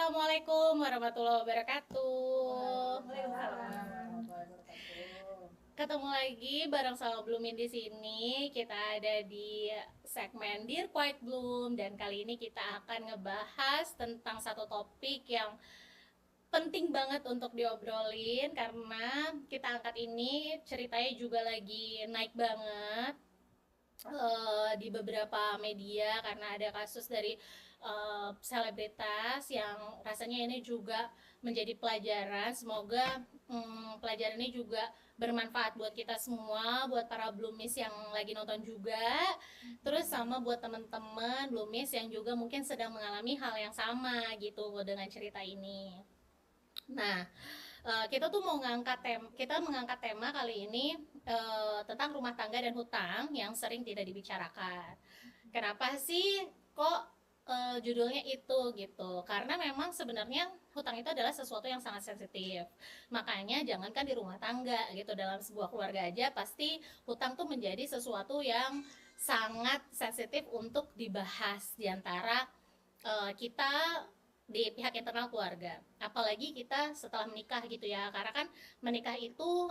Assalamualaikum warahmatullahi wabarakatuh. Waalaikumsalam. Ketemu lagi bareng sama Bloomin di sini. Kita ada di segmen Dear Quiet Bloom dan kali ini kita akan ngebahas tentang satu topik yang penting banget untuk diobrolin karena kita angkat ini ceritanya juga lagi naik banget di beberapa media karena ada kasus dari selebritas yang rasanya ini juga menjadi pelajaran. Semoga pelajaran ini juga bermanfaat buat kita semua, buat para Bloomies yang lagi nonton juga, terus sama buat teman-teman Bloomies yang juga mungkin sedang mengalami hal yang sama gitu dengan cerita ini. Nah, kita tuh mau mengangkat tema kali ini tentang rumah tangga dan hutang yang sering tidak dibicarakan. Kenapa sih kok judulnya itu gitu? Karena memang sebenarnya hutang itu adalah sesuatu yang sangat sensitif. Makanya jangankan di rumah tangga gitu, dalam sebuah keluarga aja pasti hutang tuh menjadi sesuatu yang sangat sensitif untuk dibahas di antara kita di pihak internal keluarga, apalagi kita setelah menikah gitu ya, karena kan menikah itu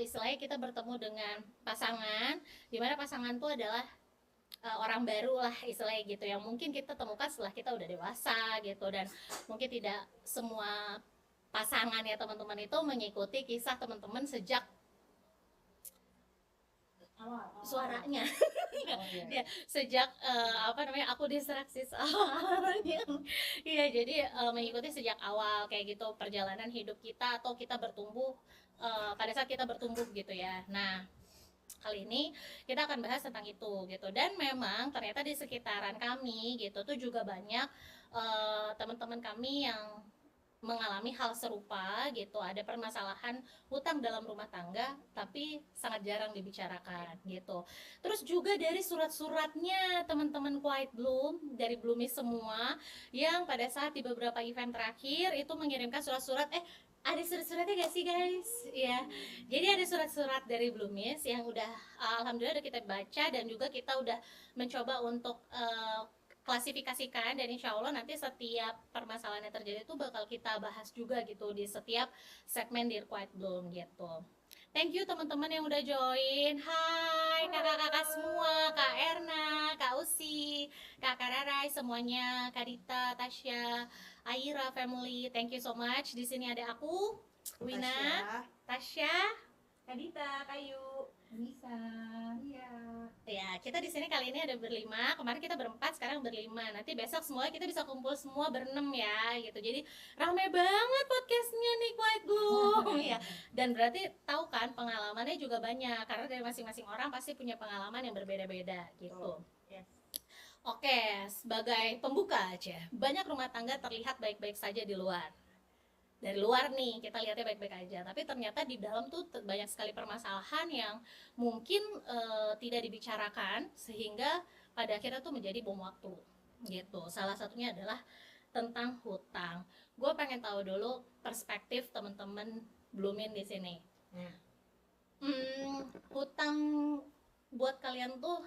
istilahnya kita bertemu dengan pasangan, dimana pasangan itu adalah orang baru lah istilahnya gitu, yang mungkin kita temukan setelah kita udah dewasa gitu, dan mungkin tidak semua pasangan ya teman-teman itu mengikuti kisah teman-teman sejak suaranya ya sejak apa namanya aku distraksi soalnya iya jadi mengikuti sejak awal kayak gitu perjalanan hidup kita atau kita bertumbuh pada saat kita bertumbuh gitu ya. Nah, kali ini kita akan bahas tentang itu gitu, dan memang ternyata di sekitaran kami gitu tuh juga banyak teman-teman kami yang mengalami hal serupa gitu, ada permasalahan hutang dalam rumah tangga tapi sangat jarang dibicarakan gitu. Terus juga dari surat-suratnya teman-teman Quiet Bloom, dari Bloomies semua yang pada saat di beberapa event terakhir itu mengirimkan surat-surat, ada surat-suratnya gak sih guys? Ya, jadi ada surat-surat dari Bloomies yang udah alhamdulillah udah kita baca, dan juga kita udah mencoba untuk klasifikasikan, dan insya Allah nanti setiap permasalahan yang terjadi itu bakal kita bahas juga gitu di setiap segmen Dear Quiet Bloom gitu. Thank you teman-teman yang udah join. Hai kakak-kakak semua, Kak Erna, Kak Usi, Kak Rarai semuanya, Kak Dita, Tasya, Aira family. Thank you so much. Di sini ada aku, Wina, Tasya, Kak Dita, Kayu, Bisa. iya. Ya, kita di sini kali ini ada berlima. Kemarin kita berempat, sekarang berlima. Nanti besok semua kita bisa kumpul semua berenam ya, gitu. Jadi rame banget podcastnya nih Quiet Bloom ya. Dan berarti tahu kan pengalamannya juga banyak, karena dari masing-masing orang pasti punya pengalaman yang berbeda-beda gitu. Yes. Oke, sebagai pembuka aja, banyak rumah tangga terlihat baik-baik saja di luar. Dari luar nih kita lihatnya baik-baik aja, tapi ternyata di dalam tuh banyak sekali permasalahan yang mungkin tidak dibicarakan sehingga pada akhirnya tuh menjadi bom waktu gitu. Salah satunya adalah tentang hutang. Gue pengen tahu dulu perspektif temen-temen Bloomin di sini. Hutang buat kalian tuh,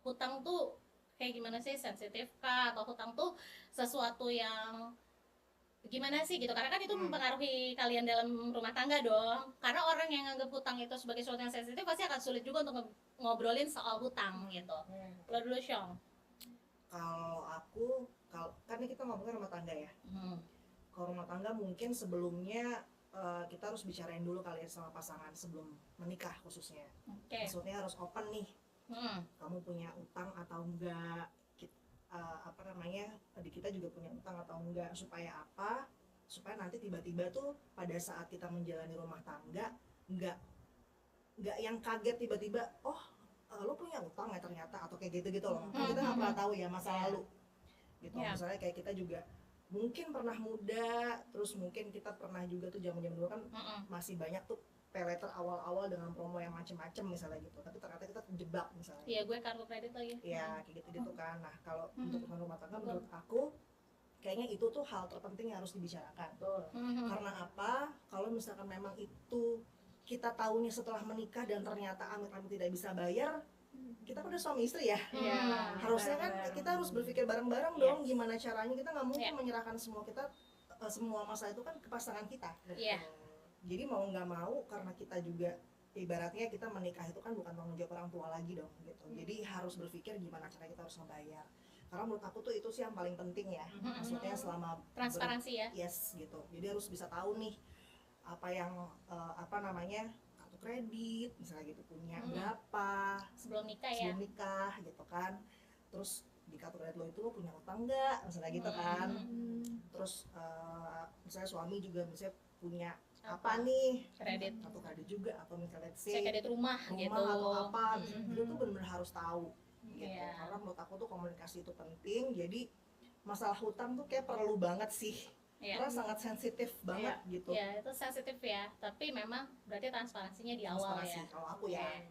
hutang tuh kayak gimana sih, sensitif kah, atau hutang tuh sesuatu yang gimana sih gitu, karena kan itu mempengaruhi kalian dalam rumah tangga dong, karena orang yang nganggap hutang itu sebagai sesuatu yang sensitif pasti akan sulit juga untuk ngobrolin soal hutang gitu. Lo dulu Syong. Kalau aku, kalau kan kita ngomongin rumah tangga ya. Kalau rumah tangga mungkin sebelumnya kita harus bicarain dulu kali ya sama pasangan sebelum menikah khususnya. Maksudnya harus open nih. Kamu punya utang atau enggak? Apa namanya, adik kita juga punya utang atau enggak, supaya apa? Supaya nanti tiba-tiba tuh pada saat kita menjalani rumah tangga enggak yang kaget tiba-tiba, oh lo punya utang ya ternyata, atau kayak gitu-gitu loh. Kita nggak pernah tahu ya masa lalu gitu. Misalnya kayak kita juga mungkin pernah muda, terus mungkin kita pernah juga tuh zaman-zaman dulu kan masih banyak tuh peleter awal-awal dengan promo yang macem-macem misalnya gitu, tapi ternyata kita terjebak misalnya. Iya, gue kartu kredit lagi. Iya, kayak gitu-gitu kan. Nah, kalau untuk rumah tangga menurut aku kayaknya itu tuh hal terpenting yang harus dibicarakan. Karena apa? Kalau misalkan memang itu kita tahunya setelah menikah dan ternyata amit-amit tidak bisa bayar, kita kan udah suami istri ya. Iya. Harusnya kan kita harus berpikir bareng-bareng dong gimana caranya. Kita nggak mungkin menyerahkan semua semua masalah itu kan ke pasangan kita. Iya. Jadi mau nggak mau, karena kita juga ibaratnya kita menikah itu kan bukan tanggung jawab orang tua lagi dong gitu. Jadi harus berpikir gimana cara kita harus membayar. Karena menurut aku tuh itu sih yang paling penting ya. Maksudnya selama transparansi ya. Yes gitu. Jadi harus bisa tahu nih apa yang apa namanya, kartu kredit misalnya gitu punya berapa sebelum nikah ya. sebelum nikah gitu kan. Terus di kartu kredit lo itu lo punya utang nggak misalnya gitu kan. Terus misalnya suami juga misalnya punya apa nih kredit, kartu kredit juga, atau misalnya kredit rumah gitu atau apa itu tuh benar-benar harus tahu gitu. Iya. Karena menurut aku tuh komunikasi itu penting. Jadi masalah hutang tuh kayak perlu banget sih. Iya. Karena sangat sensitif banget gitu. Iya, itu sensitif ya. Tapi memang berarti transparansinya di awal ya. Kalau aku ya.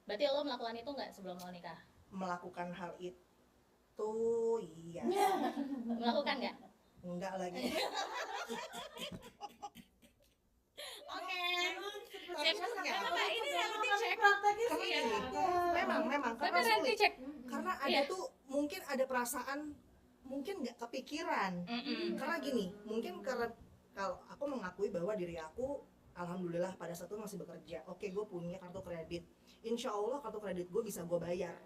Berarti lo melakukan itu nggak sebelum lo nikah? Melakukan hal itu iya. Melakukan nggak? Enggak lagi. Oke. Karena ini reality check. gini, memang karena reality sulit. check. Karena ada tuh mungkin ada perasaan mungkin nggak kepikiran. Karena gini, mungkin karena kalau aku mengakui bahwa diri aku alhamdulillah pada saat itu masih bekerja. Oke, gue punya kartu kredit. Insya Allah kartu kredit gue bisa gue bayar.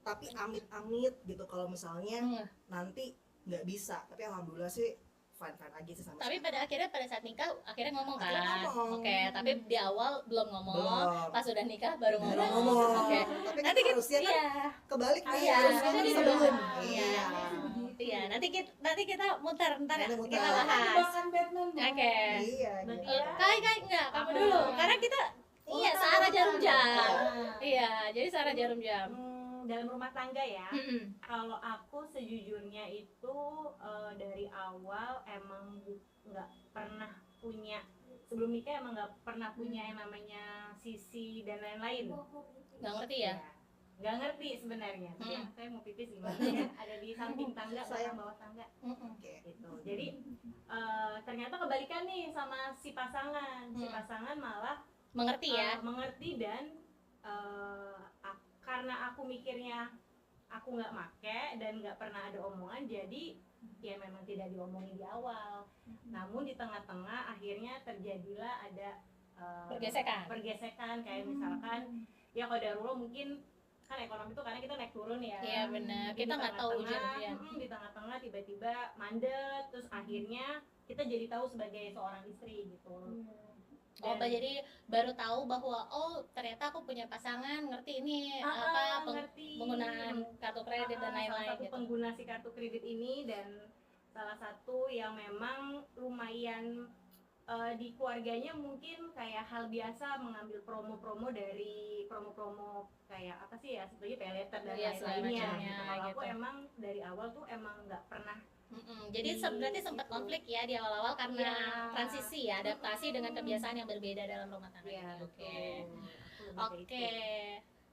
Tapi amit-amit gitu kalau misalnya nanti nggak bisa. Tapi alhamdulillah sih fine-fine aja sih sama. Tapi pada saat nikah akhirnya ngomong kan? Akhirnya ngomong. Oke, tapi di awal belum ngomong. Belum. Pas udah nikah baru ngomong. Oke. Tapi kan Nanti harusnya kan kebalik nih, Iya, harus ngomong jadi sebelum. sebelum. Iya, nanti kita muter ntar Nanti kita muter. bahas. Oke. Iya. Gitu. Kai enggak, kamu dulu. Karena kita searah jarum jam. Iya, jadi searah jarum jam. Dalam rumah tangga ya, kalau aku sejujurnya itu dari awal emang nggak pernah punya, sebelum nikah emang nggak pernah punya yang namanya sisi dan lain-lain. Nggak ngerti ya? Nggak ngerti sebenarnya. Jadi saya mau pipis gimana ya? Ada di samping tangga, saya bawah tangga. Gitu. Jadi ternyata kebalikan nih sama si pasangan. Si pasangan malah mengerti ya? Mengerti dan karena aku mikirnya aku nggak make dan nggak pernah ada omongan, jadi ya memang tidak diomongin di awal. Namun di tengah-tengah akhirnya terjadilah ada pergesekan kayak misalkan ya qadarullah mungkin kan ekonomi itu karena kita naik turun ya. Iya benar. Kita nggak tahu ujian. Di tengah-tengah tiba-tiba mandet, terus akhirnya kita jadi tahu sebagai seorang istri gitu. Jadi baru tahu bahwa ternyata aku punya pasangan, ngerti ini penggunaan kartu kredit dan lain-lain. Salah satu gitu. pengguna si kartu kredit ini dan salah satu yang memang lumayan di keluarganya mungkin kayak hal biasa mengambil promo-promo dari promo-promo kayak apa sih ya seperti pay letter dan lain-lainnya. Kalau aku emang dari awal tuh emang nggak pernah. Jadi berarti sempat konflik ya di awal-awal karena transisi ya, adaptasi dengan kebiasaan yang berbeda dalam rumah tangga. Oke.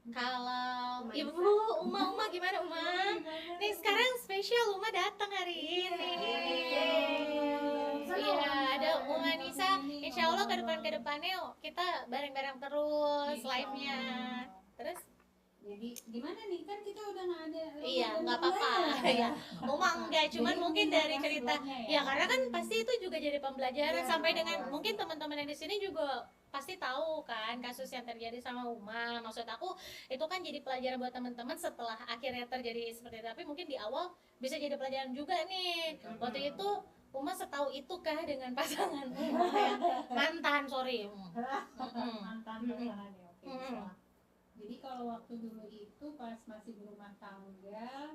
Kalau Ibu Uma gimana Uma? Nih sekarang spesial Uma datang hari ini. Iya, ada Uma Nisa. Insya Allah ke depannya kita bareng-bareng terus live-nya. Terus jadi gimana nih, kan kita udah nggak ada. Iya, nggak apa-apa ya. Uma enggak, cuman mungkin dari cerita ya karena kan pasti itu juga jadi pembelajaran sampai dengan mungkin teman-teman yang di sini juga pasti tahu kan kasus yang terjadi sama Uma. Maksud aku itu kan jadi pelajaran buat teman-teman setelah akhirnya terjadi seperti itu. Tapi mungkin di awal bisa jadi pelajaran juga nih. Waktu itu Uma setahu itu kah dengan pasangan Uma ya? Mantan. Jadi kalau waktu dulu itu pas masih berumah tangga,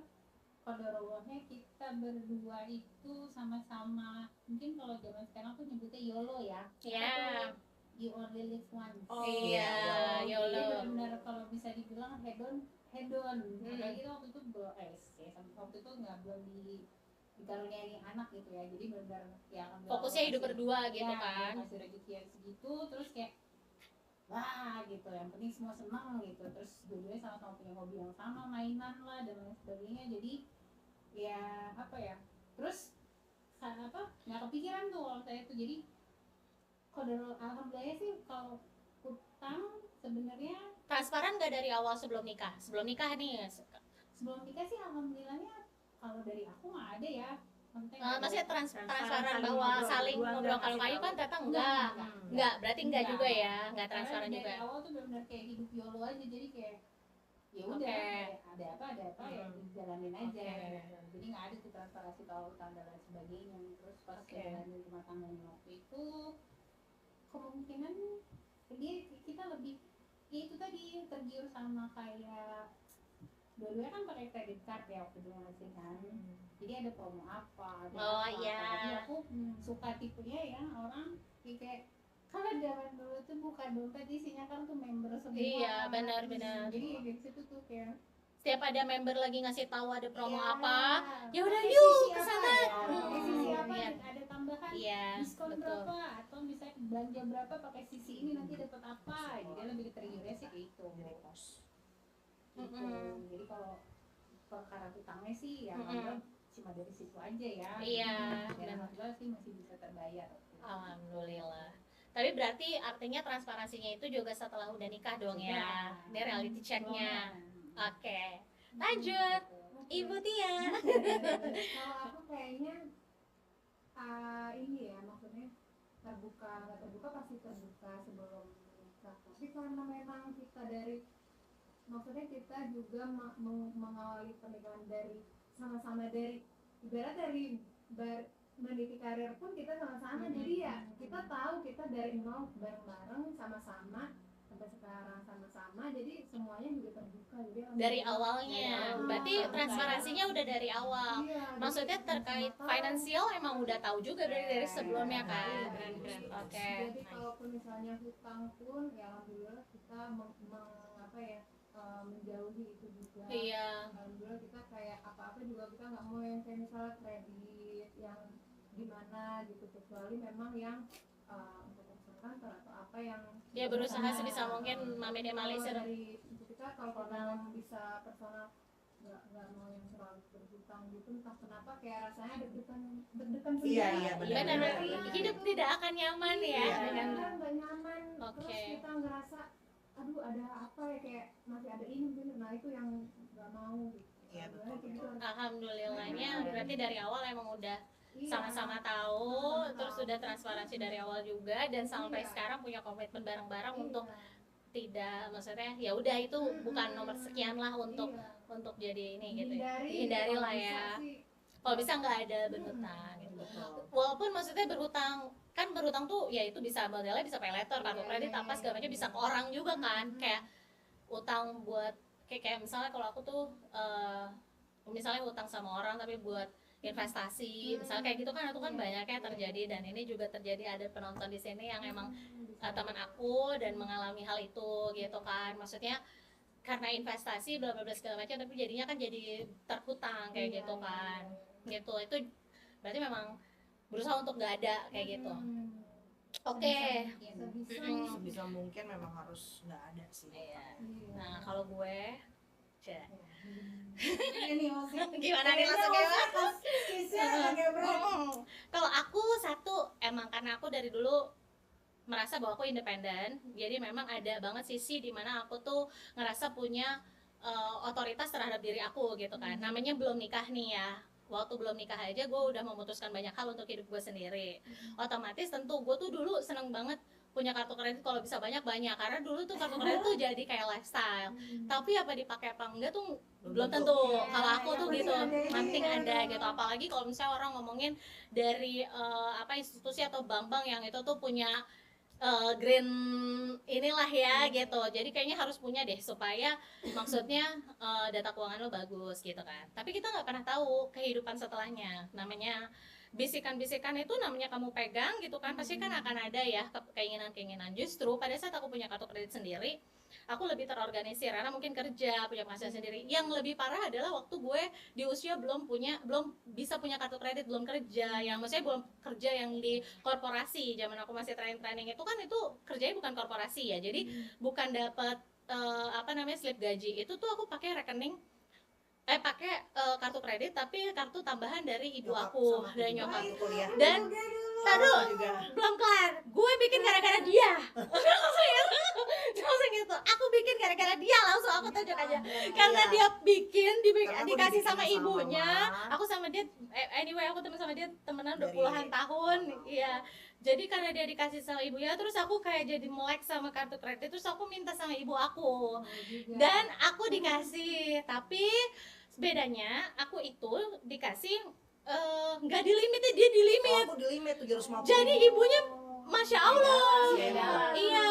qadarullah kita berdua itu sama-sama, mungkin kalau zaman sekarang tuh nyebutnya YOLO ya. Iya. You only live once. Iya, YOLO. Jadi benar kalau bisa dibilang hedon. Apalagi waktu itu waktu itu belum dikaruniai anak gitu ya. Jadi benar ya fokusnya hidup berdua gitu kan. Masih rezeki segitu, terus kayak wah gitu, yang penting semua senang gitu. Terus dua-duanya sama-sama punya hobi yang sama, mainan lah dan lain sebagainya. Jadi ya apa ya, terus nggak kepikiran tuh waktu saya tuh. Jadi alhamdulillah sih kalau utang sebenarnya transparan nggak dari awal sebelum nikah? Sebelum nikah nih, Sebelum nikah sih alhamdulillahnya kalau dari aku nggak ada ya. maksudnya transparan saling bahwa ngobrol, saling berdua ngobrol nggak kalau ngasih kayu tahu. kan ternyata enggak, berarti enggak juga ya, enggak Karena transparan dari juga. awal tuh benar-benar kayak hidup YOLO aja, jadi kayak ya udah Oke. ada apa ya dijalanin aja Oke. gitu. Jadi nggak ada tuh transparansi soal utang dan lain sebagainya. Terus pas Oke. jalanin rumah tangganya waktu itu kemungkinan kita lebih ya itu tadi tergiur sama kayak dua-duanya kan pakai credit card ya waktu dulu masih kan. Jadi ada promo apa, ada Oh, apa. iya. Jadi aku suka tipenya ya orang kayak kalau zaman dulu tuh buka dompet isinya kan tuh member semua. Iya, benar-benar. Jadi dari situ tuh kayak Setiap ada member lagi ngasih tahu ada promo ya, apa, ya udah pakai yuk sisi ke apa sana. ya, pakai sisi apa Iya. dan ada tambahan Iya, diskon betul. berapa atau misalnya belanja berapa pakai sisi ini nanti dapat apa. Jadi lebih tergiurnya sih kayak itu. Jadi pos. Gitu. Jadi kalau perkara utangnya sih ya alhamdulillah cuma dari situ aja ya. Iya, Dan benar. alhamdulillah sih masih bisa terbayar. Alhamdulillah. Tapi berarti artinya transparansinya itu juga setelah udah nikah dong ya. Ini reality checknya. Oke, lanjut. Ibu Tia. Kalau aku kayaknya ini ya maksudnya terbuka nggak terbuka pasti terbuka sebelum menikah. Tapi karena memang kita dari maksudnya kita juga mengawali pernikahan dari sama-sama dari ibarat dari meniti karir pun kita sama-sama. Jadi ya kita tahu kita dari nol bareng-bareng sama-sama sampai sekarang sama-sama, jadi semuanya juga terbuka. Jadi Dari awalnya, berarti Iya. transparansinya udah dari awal. Iya, Maksudnya jadi terkait sama-sama tahu. finansial emang udah tahu juga dari sebelumnya kan. Iya, Keren-keren. jadi- Oke. Jadi kalaupun misalnya hutang pun ya alhamdulillah kita menjauhi itu juga. Iya. Alhamdulillah kita kayak apa-apa juga kita nggak mau yang kayak misalnya kredit yang gimana gitu, kecuali memang yang untuk urusan kantor atau apa yang Ya berusaha sebisa mungkin meminimalisir. dari kita kalau memang bisa personal nggak mau yang terlalu berhutang gitu, entah kenapa kayak rasanya deg-degan Iya, sendiri. iya, benar. Benar, Iya. hidup tidak akan nyaman ya Iya, dengan nggak nyaman. Oke. Terus kita ngerasa aduh ada apa ya, kayak masih ada ini gitu. Nah itu yang nggak mau gitu. Iya, betul, Kayak gitu. alhamdulillahnya berarti dari awal emang udah Iya. sama-sama tahu, terus sudah transparansi dari awal juga dan sampai Iya. sekarang punya komitmen bareng-bareng Iya. untuk tidak, maksudnya ya udah itu bukan nomor sekian lah untuk Iya. jadi ini gitu ya. Hindari Hindari lah kalau ya. bisa sih. Kalau bisa nggak ada berhutang gitu. Betul. Walaupun maksudnya berhutang kan berhutang tuh ya itu bisa modelnya bisa pay letter, kartu Iya, kredit iya, apa segala macam, bisa ke orang juga kan, kayak utang buat kayak misalnya kalau aku tuh misalnya utang sama orang tapi buat investasi misalnya kayak gitu kan, itu kan banyaknya terjadi dan ini juga terjadi. Ada penonton di sini yang emang teman aku dan mengalami hal itu gitu kan, maksudnya karena investasi bla bla bla segala macam tapi jadinya kan jadi terhutang kayak Iya, gitu iya, kan, iya. gitu. Itu berarti memang berusaha untuk nggak ada kayak gitu. Hmm. Oke. Sebisa Mm. Sebisa mungkin memang harus nggak ada sih. Iya. Iya. Nah kalau gue Cek. Ini maksudnya Gimana nih masuknya? kisah agak berat. Kalau aku satu emang karena aku dari dulu merasa bahwa aku independen, jadi memang ada banget sisi dimana aku tuh ngerasa punya otoritas terhadap diri aku gitu kan. Namanya belum nikah nih ya, waktu belum nikah aja gue udah memutuskan banyak hal untuk hidup gue sendiri. Otomatis tentu gue tuh dulu seneng banget punya kartu kredit kalau bisa banyak-banyak, karena dulu tuh kartu kredit tuh jadi kayak lifestyle. Tapi apa dipakai apa enggak tuh belum tentu. Kalau aku tuh gitu, penting ada gitu. Apalagi kalau misalnya orang ngomongin dari institusi atau bank-bank yang itu tuh punya green inilah ya gitu. Jadi kayaknya harus punya deh supaya maksudnya data keuangan lo bagus gitu kan. Tapi kita nggak pernah tahu kehidupan setelahnya. Namanya bisikan-bisikan itu namanya kamu pegang gitu kan, pasti kan akan ada ya keinginan-keinginan. Justru pada saat aku punya kartu kredit sendiri, aku lebih terorganisir karena mungkin kerja, punya penghasilan sendiri. Yang lebih parah adalah waktu gue di usia belum bisa punya kartu kredit, belum kerja, yang maksudnya belum kerja yang di korporasi. Zaman aku masih training itu kan itu kerjanya bukan korporasi ya, jadi bukan dapat slip gaji. Itu tuh aku pakai rekening kartu kredit tapi kartu tambahan dari ibu Nyokap aku sama dari ibu. nyokap. Kuliah. Dan Taruh taruh juga. belum kelar, gue bikin gara-gara dia. langsung gitu. Aku bikin gara-gara dia, langsung aku tunjuk aja. Karena Iya. dia bikin, Karena aku dikasih dibikin sama sama ibunya. mama. Aku sama dia, anyway aku temen sama dia temenan udah Dari puluhan tahun. mama. Iya. Jadi karena dia dikasih sama ibunya, terus aku kayak jadi melek sama kartu kredit, terus aku minta sama ibu aku. Dan aku dikasih, tapi bedanya aku itu dikasih nggak di limit, dia di limit. Kalau aku di limit 750. Jadi ibunya Masya Allah. Beda. Iya.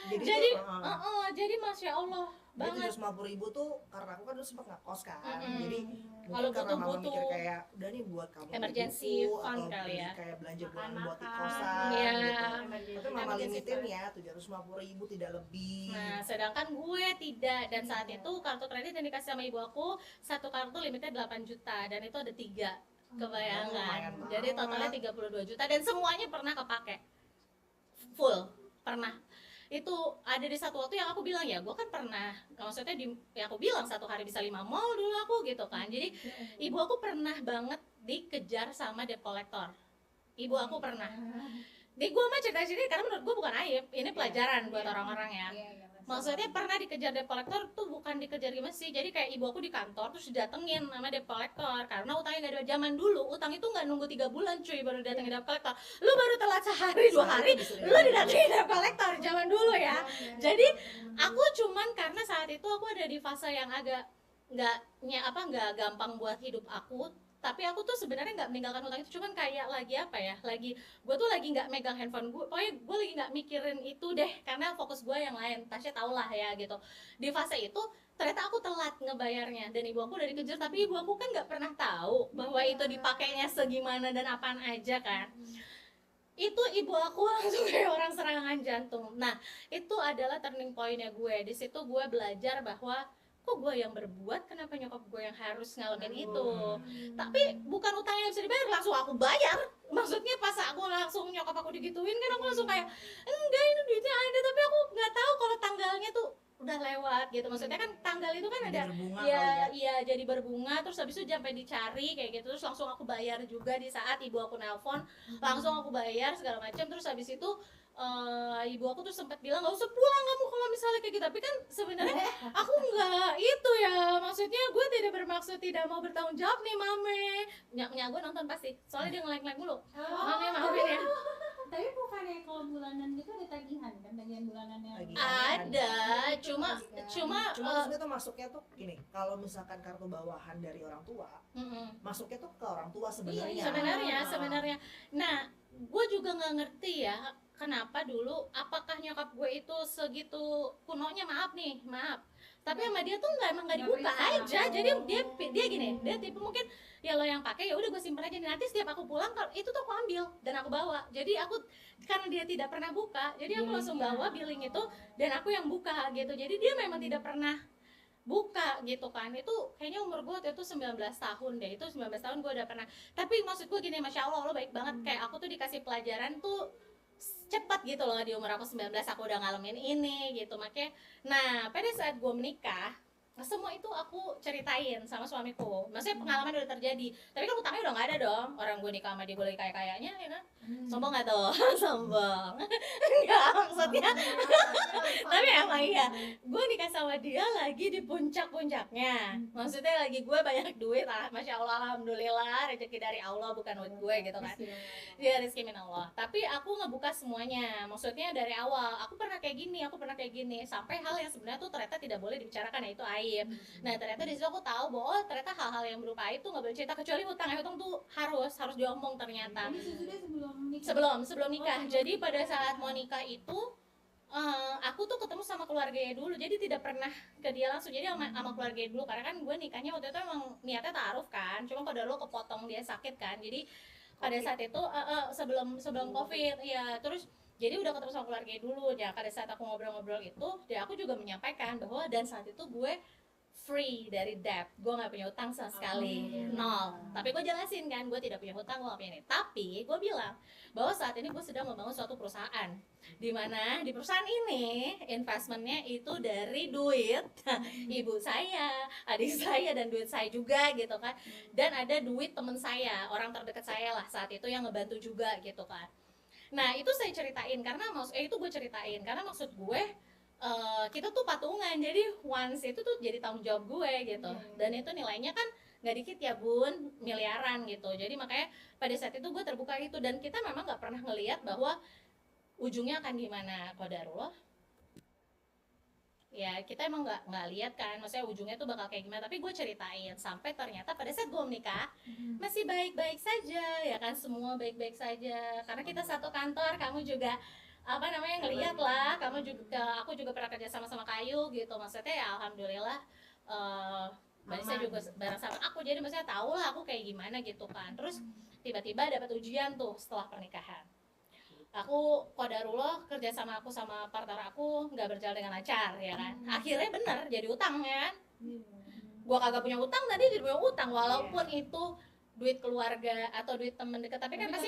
Jadi, tuh, jadi Masya Allah jadi banget. 750.000 tuh karena aku kan dulu sempat ngekos kan. Mm-mm. Jadi Kalau mungkin karena mama butuh-butuh mikir kayak udah nih buat kamu beli emergency buku, fund atau kali beli ya. kayak belanja bulanan buat di Makan-makan. kosan Iya. gitu. Emergency. Tapi mama Emergency limitin fund. ya 750.000 tidak lebih. Nah, sedangkan gue tidak, dan saat itu kartu kredit yang dikasih sama ibu aku satu kartu limitnya 8 juta dan itu ada 3. Kebayangan. lumayan Jadi totalnya banget. 32 juta dan semuanya pernah kepake. Full, pernah. Itu ada di satu waktu yang aku bilang ya, gue kan pernah, maksudnya ya aku bilang satu hari bisa 5 mall dulu aku gitu kan. Jadi ibu aku pernah banget dikejar sama debt collector. Ibu aku pernah. Di gue mah cerita-cerita karena menurut gue bukan aib, ini pelajaran buat orang-orang ya. Maksudnya pernah dikejar debt collector tuh bukan dikejar gimana sih, jadi kayak ibu aku di kantor terus didatengin sama debt collector karena utangnya nggak ada. Zaman dulu utang itu nggak nunggu 3 bulan cuy baru datengin debt collector. Lu baru telat sehari 2 hari lu didatengin debt collector zaman dulu ya. Jadi aku cuman karena saat itu aku ada di fase yang agak nggak gampang buat hidup aku, tapi aku tuh sebenarnya nggak meninggalkan utang itu, cuman kayak lagi apa ya, gue tuh lagi nggak megang handphone gue, pokoknya gue lagi nggak mikirin itu deh karena fokus gue yang lain. Tasya tau lah ya gitu. Di fase itu ternyata aku telat ngebayarnya dan ibu aku udah dikejar, tapi ibu aku kan nggak pernah tahu bahwa itu dipakainya segimana dan apaan aja kan. Itu ibu aku langsung kayak orang serangan jantung. Nah itu adalah turning pointnya gue. Di situ gue belajar bahwa kok gue yang berbuat, kenapa nyokap gue yang harus ngalamin itu. Tapi bukan utang yang bisa dibayar, langsung aku bayar. Maksudnya pas aku langsung nyokap aku digituin kan aku langsung kayak enggak, ini duitnya ada tapi aku nggak tahu kalau tanggalnya tuh udah lewat gitu. Maksudnya kan tanggal itu kan ada berbunga ya, iya jadi berbunga, terus habis itu sampai dicari kayak gitu, terus langsung aku bayar juga di saat ibu aku nelpon, langsung aku bayar segala macam. Terus habis itu ibu aku tuh sempat bilang nggak usah pulang kamu kalau misalnya kayak gitu, tapi kan sebenarnya aku nggak itu ya, maksudnya gue tidak bermaksud tidak mau bertanggung jawab nih mame. Nyak gue nonton pasti soalnya dia nge-like mulu. Mame maafin ya. Tapi bukannya kalau bulanan gitu ada tagihan kan, tagihan bulanannya? Ada, cuma Cuma maksudnya tuh masuknya tuh gini, kalau misalkan kartu bawahan dari orang tua, masuknya tuh ke orang tua sebenarnya. sebenarnya. Nah, gue juga nggak ngerti ya kenapa dulu, apakah nyokap gue itu segitu kunonya, maaf, tapi sama dia tuh emang nggak dibuka aja. Jadi dia gini, dia tipe mungkin ya lo yang pakai ya udah gue simpen aja, nanti setiap aku pulang kalau itu tuh aku ambil dan aku bawa. Jadi aku karena dia tidak pernah buka, jadi aku langsung bawa billing itu dan aku yang buka gitu. Jadi dia memang tidak pernah buka gitu kan. Itu kayaknya umur gue waktu itu 19 tahun deh, itu 19 tahun gue udah pernah. Tapi maksud gue gini, Masya Allah lo baik banget, kayak aku tuh dikasih pelajaran tuh cepat gitu loh. Di umur aku 19 aku udah ngalamin ini gitu. Makanya nah pada saat gue menikah semua itu aku ceritain sama suamiku. Maksudnya pengalaman udah terjadi, tapi kan utangnya udah nggak ada dong. Orang gue nikah sama dia gue lagi kaya-kayanya ya kan. Sombong gak tuh? Sombong. Enggak maksudnya. Tapi emang iya, gue nikah sama dia lagi di puncak-puncaknya. Maksudnya lagi gue banyak duit lah, Masya Allah, alhamdulillah, rezeki dari Allah bukan duit gue gitu kan. Ya rezeki min Allah. Tapi aku ngebuka semuanya. Maksudnya dari awal, aku pernah kayak gini, sampai hal yang sebenarnya tuh ternyata tidak boleh dibicarakan, yaitu aib. Nah ternyata di situ aku tahu bahwa ternyata hal-hal yang berupa aib tuh nggak boleh cerita, kecuali hutang. Hutang tuh harus diomong ternyata. Sebelum nikah. Jadi pada saat mau nikah itu aku tuh ketemu sama keluarganya dulu, jadi tidak pernah ke dia langsung, jadi sama keluarganya dulu, karena kan gue nikahnya waktu itu emang niatnya ta'aruf kan, cuma pada lo kepotong dia sakit kan, jadi pada saat itu sebelum covid ya, terus jadi udah ketemu sama keluarganya dulu ya. Pada saat aku ngobrol-ngobrol itu ya aku juga menyampaikan bahwa dan saat itu gue free dari debt, gue nggak punya hutang sama sekali, nol. Tapi gue jelasin kan, gue tidak punya hutang, gue nggak punya ini. Tapi gue bilang bahwa saat ini gue sedang membangun suatu perusahaan, di mana di perusahaan ini investmentnya itu dari duit ibu saya, adik saya, dan duit saya juga gitu kan. Dan ada duit temen saya, orang terdekat saya lah saat itu yang ngebantu juga gitu kan. Nah itu saya ceritain karena itu gue ceritain karena maksud gue kita tuh patungan, jadi once itu tuh jadi tanggung jawab gue gitu. Dan itu nilainya kan nggak dikit ya bun, miliaran gitu. Jadi makanya pada saat itu gue terbuka itu, dan kita memang nggak pernah ngelihat bahwa ujungnya akan gimana. Qadarullah ya, kita emang nggak lihat kan, maksudnya ujungnya tuh bakal kayak gimana. Tapi gue ceritain sampai ternyata pada saat gue menikah masih baik-baik saja ya kan, semua baik-baik saja karena kita satu kantor. Kamu juga apa namanya ngelihat lah, kamu juga, aku juga pernah kerja sama Kayu gitu, maksudnya ya alhamdulillah Vanessa juga bareng sama aku, jadi maksudnya tahu lah aku kayak gimana gitu kan. Terus tiba-tiba dapat ujian tuh setelah pernikahan. Aku qadarullah kerja sama aku sama partner aku nggak berjalan dengan lancar ya kan. Akhirnya bener jadi utang ya kan. Gua kagak punya utang, tadi jadi punya utang, walaupun itu duit keluarga atau duit temen dekat, tapi kan pasti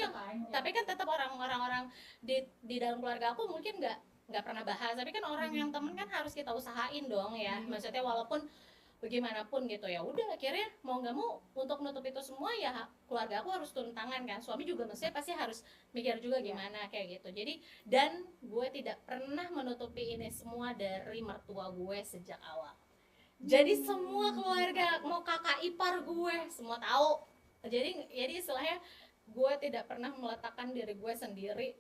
tapi kan tetap orang-orang di dalam keluarga aku mungkin nggak pernah bahas, tapi kan orang yang temen kan harus kita usahain dong ya. Maksudnya walaupun bagaimanapun gitu, ya udah akhirnya mau nggak mau untuk menutup itu semua ya keluarga aku harus turun tangan kan. Suami juga maksudnya pasti harus mikir juga gimana kayak gitu. Jadi dan gue tidak pernah menutupi ini semua dari mertua gue sejak awal. Jadi semua keluarga, mau kakak ipar gue semua tahu. Jadi istilahnya gue tidak pernah meletakkan diri gue sendiri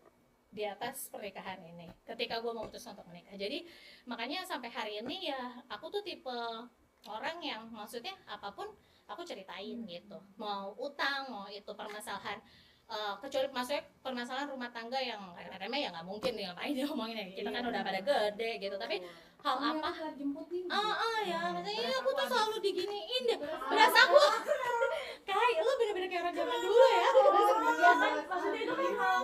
di atas pernikahan ini ketika gue memutuskan untuk menikah. Jadi makanya sampai hari ini ya aku tuh tipe orang yang maksudnya apapun aku ceritain gitu, mau utang, mau itu permasalahan kecuali maksudnya permasalahan rumah tangga yang remeh-remeh ya nggak mungkin nih ngapain ngomongin ya, kita kan udah pada gede gitu. Tapi hal apa ya maksudnya ya aku tuh selalu diginiin deh, berasa aku kayak lu bener-bener kayak orang zaman dulu ya. Maksudnya itu kan hal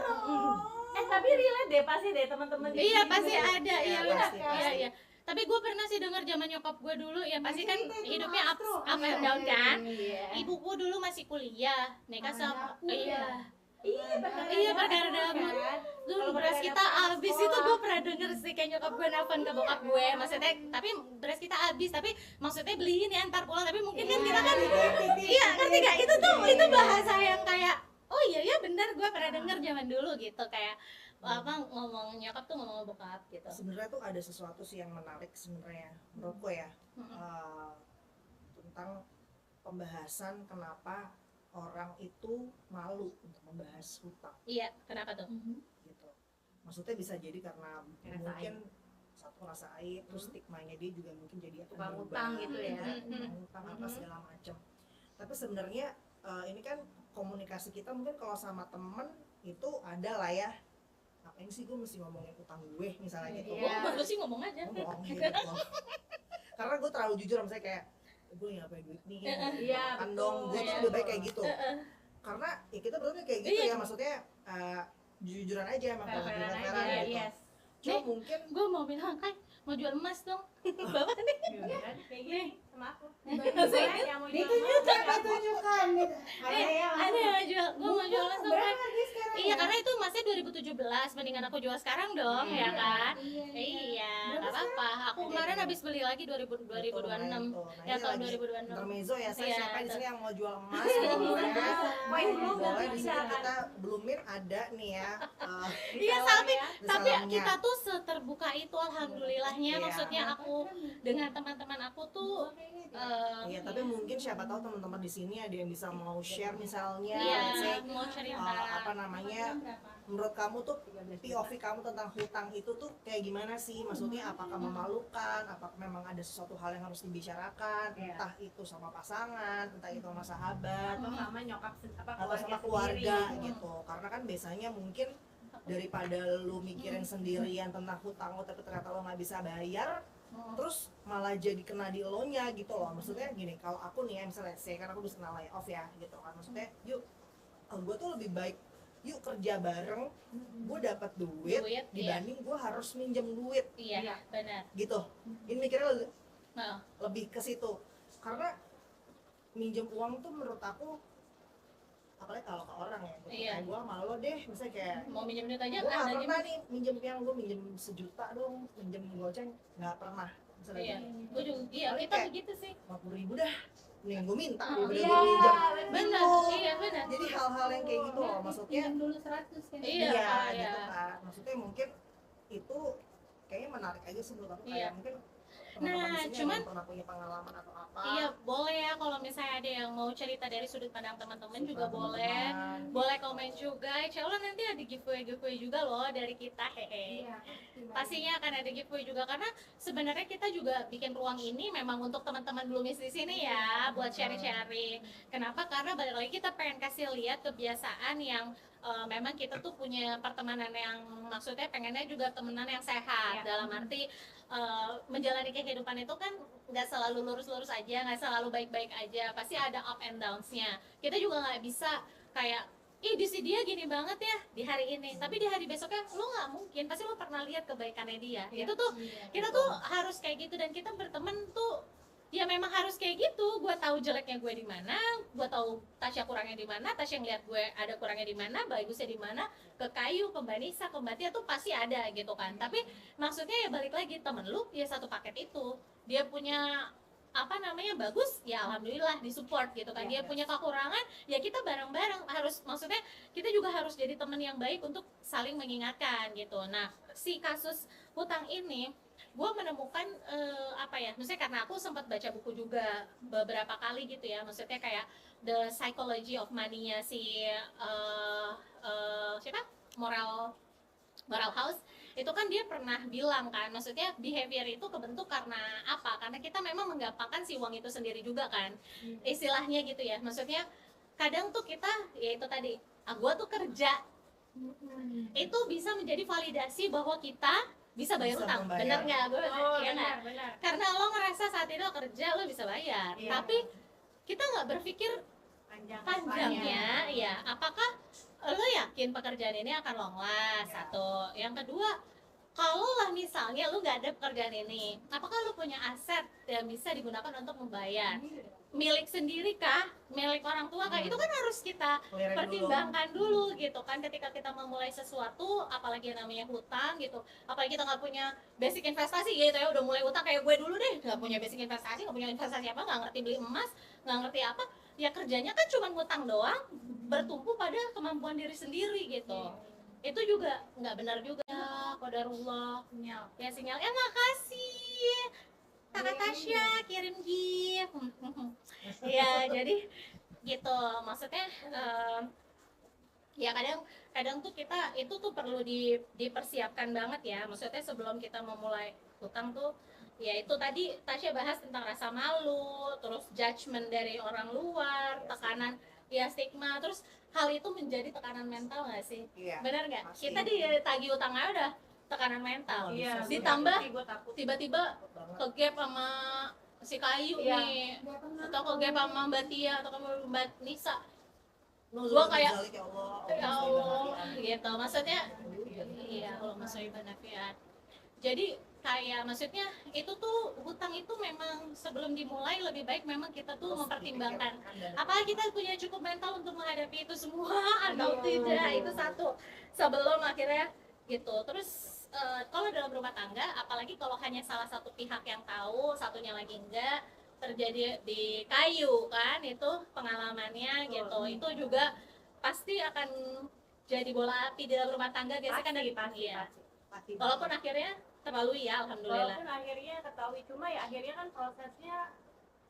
tapi relate deh pasti deh teman-teman. Iya pasti ada, iya benar, kan? iya. Tapi gue pernah sih dengar zaman nyokap gue dulu ya, pasti kan hidupnya up and down kan. Ibuku dulu masih kuliah, nikah sama perkara dapur. Dulu beras kita habis itu gue pernah denger sih kayak nyokap gue nelfon ke bokap gue, maksudnya tapi beras kita habis, tapi maksudnya beliin ya ntar pulang, tapi mungkin kan kita kan iya ngerti gak, itu bahasa yang kayak oh iya benar, gue pernah denger zaman dulu gitu, kayak apa ngomong nyokap tuh ngomong bokap gitu. Sebenarnya tuh ada sesuatu sih yang menarik sebenarnya menurutku ya, tentang pembahasan kenapa orang itu malu untuk membahas hutang. Iya, kenapa tuh? Gitu. Maksudnya bisa jadi karena mungkin satu rasa aib, terus stigmanya dia juga mungkin jadi tukang berubah, utang gitu ya. tukang utang apa segala macam. Tapi sebenarnya ini kan komunikasi kita mungkin kalau sama temen itu ada lah ya. Ngapain sih gue mesti ngomongin utang gue misalnya gitu. Gue baru sih ngomong aja. Ngomong gitu. Karena gue terlalu jujur, misalnya kayak gue ngapain duit nih, kan dong, gue tuh lebih baik kayak gitu. Karena ya kita berarti kayak gitu ya, maksudnya jujuran aja emang kalau jujuran gitu. Cuma mungkin gue mau bilang kan mau jual emas dong. Bapak nih. Kayak gini sama aku. Ditunjukkan gitu. Ada yang jual, gue mau jual emas dong. Iya karena itu emasnya 2017, mendingan aku jual sekarang dong ya kan. Iya, nggak apa-apa. Aku kemarin habis beli lagi 2026. Ya tahun 2026. Intermezzo ya, saya siapa di sini yang mau jual emas? Boleh di sini kita belumin ada nih ya. Iya tapi kita tuh seterbuka itu alhamdulillahnya. Maksudnya aku dengan teman-teman aku tuh iya, tapi mungkin siapa tahu teman-teman di sini ada yang bisa mau share misalnya, mau cerita apa namanya, menurut kamu tuh POV kamu tentang hutang itu tuh kayak gimana sih? Maksudnya apakah memalukan, apakah memang ada sesuatu hal yang harus dibicarakan, entah itu sama pasangan, entah itu sama sahabat, atau sama nyokap atau sama keluarga gitu. Karena kan biasanya mungkin daripada lu mikirin sendirian tentang hutang lo tapi ternyata lo nggak bisa bayar, terus malah jadi kena di elonya gitu loh. Maksudnya gini, kalau aku nih ya misalnya karena aku bisa kena layoff ya gitu kan, maksudnya yuk gue tuh lebih baik yuk kerja bareng, gue dapat duit dibanding gue harus minjem duit. Iya benar gitu. Ini mikirnya lebih ke situ, karena minjem uang tuh menurut aku, apalagi kalau ke orang ya, kayak gue sama lo deh, misalnya kayak mau minjem duit aja gue gak pernah nih minjem, yang gue minjem 1 juta dong, minjem goceng gak pernah misalnya. Iya, gue juga, kita begitu sih. 50.000 dah, nih gue minta, gue minjem. Benar, iya benar. Jadi hal-hal yang kayak gitu loh, maksudnya dulu 100 kan. Iya, gitu kan, maksudnya mungkin itu kayaknya menarik aja sih menurut aku, Iya. kayak mungkin teman-teman Nah, di sini cuman yang pernah punya pengalaman atau apa. iya boleh ya kalau misalnya ada yang mau cerita dari sudut pandang teman-teman juga boleh. Teman-teman. Boleh komen juga. Insya Allah nanti ada giveaway juga loh dari kita, hehe. Iya, pasti. Pastinya akan ada giveaway juga karena sebenarnya kita juga bikin ruang ini memang untuk teman-teman Blumis di sini ya, buat sharing-sharing. Kenapa? Karena balik lagi kita pengen kasih lihat kebiasaan yang memang kita tuh punya pertemanan yang maksudnya pengennya juga temenan yang sehat. Iya. Dalam arti menjalani kehidupan itu kan nggak selalu lurus-lurus aja, nggak selalu baik-baik aja, pasti ada up and downs-nya. Kita juga nggak bisa kayak ih di si dia gini banget ya di hari ini, tapi di hari besoknya lo nggak mungkin, pasti lo pernah lihat kebaikannya dia. Iya. Itu tuh kita tuh harus kayak gitu, dan kita berteman tuh ya memang harus kayak gitu. Gue tahu jeleknya gue di mana, gue tahu Tasya kurangnya di mana, Tasya ngeliat gue ada kurangnya di mana, bagusnya di mana, ke Kayu, ke Mbak Nisa, ke Mbak Tia tuh pasti ada gitu kan. Tapi maksudnya ya balik lagi, temen lu ya satu paket itu, dia punya apa namanya bagus ya alhamdulillah disupport gitu kan. Dia punya kekurangan ya kita bareng-bareng harus, maksudnya kita juga harus jadi teman yang baik untuk saling mengingatkan gitu. Nah si kasus hutang ini gue menemukan apa ya, maksudnya karena aku sempat baca buku juga beberapa kali gitu ya, maksudnya kayak The Psychology of Money-nya si siapa, Moral House itu kan dia pernah bilang kan, maksudnya behavior itu kebentuk karena apa, karena kita memang menggampangkan si uang itu sendiri juga kan, istilahnya gitu ya. Maksudnya kadang tuh kita ya itu tadi, gua tuh kerja itu bisa menjadi validasi bahwa kita bisa bayar Bisa utang, membayar. bener nggak? Gue Oh, ya nggak? benar. Karena lo ngerasa saat ini lo kerja lo bisa bayar, Iya. tapi kita nggak berpikir panjangnya ya, apakah lo yakin pekerjaan ini akan long last? Satu. Yang kedua, kalau lah misalnya lo nggak ada pekerjaan ini, apakah lo punya aset yang bisa digunakan untuk membayar? Milik sendiri kah? Milik orang tua kah? Itu kan harus kita Clearin dulu. pertimbangkan dulu gitu kan, ketika kita memulai sesuatu, apalagi yang namanya hutang gitu, apalagi kita nggak punya basic investasi gitu ya, udah mulai hutang kayak gue dulu deh, nggak punya basic investasi, nggak punya investasi apa, nggak ngerti beli emas, nggak ngerti apa, ya kerjanya kan cuma ngutang doang, bertumpu pada kemampuan diri sendiri gitu. Itu juga nggak benar juga. Qadarullah. Ya sinyal, makasih Kakak Tasya kirim gift. Ya jadi gitu, maksudnya ya kadang tuh kita itu tuh perlu dipersiapkan banget ya, maksudnya sebelum kita memulai hutang tuh ya itu tadi Tasya bahas tentang rasa malu, terus judgement dari orang luar, tekanan ya stigma, terus hal itu menjadi tekanan mental nggak sih? Iya. Benar nggak? Pasti. Kita ditagih utang aja udah tekanan mental. Iya, Ditambah gue takut. tiba-tiba Banget. ke gap sama si Kayu Iya. nih, Nggak pernah atau ke gap sama Mbak Tia atau ke Mbak Nisa, Nuzul Gua kayak, Ghazali, ya Allah, ya Allahumma Allah sholli gitu, maksudnya ala iya kalau masuk nafiat. Jadi kayak maksudnya itu tuh hutang itu memang sebelum dimulai lebih baik memang kita tuh mempertimbangkan apakah kita punya cukup mental untuk menghadapi itu semua atau tidak, itu satu sebelum akhirnya gitu. Terus kalau dalam rumah tangga, apalagi kalau hanya salah satu pihak yang tahu, satunya lagi enggak, terjadi di Kayu kan itu pengalamannya gitu, itu juga pasti akan jadi bola api di dalam rumah tangga biasanya kan dari iya. Pasti. Walaupun akhirnya terlalui ya alhamdulillah. Walaupun akhirnya ketahui, cuma ya akhirnya kan prosesnya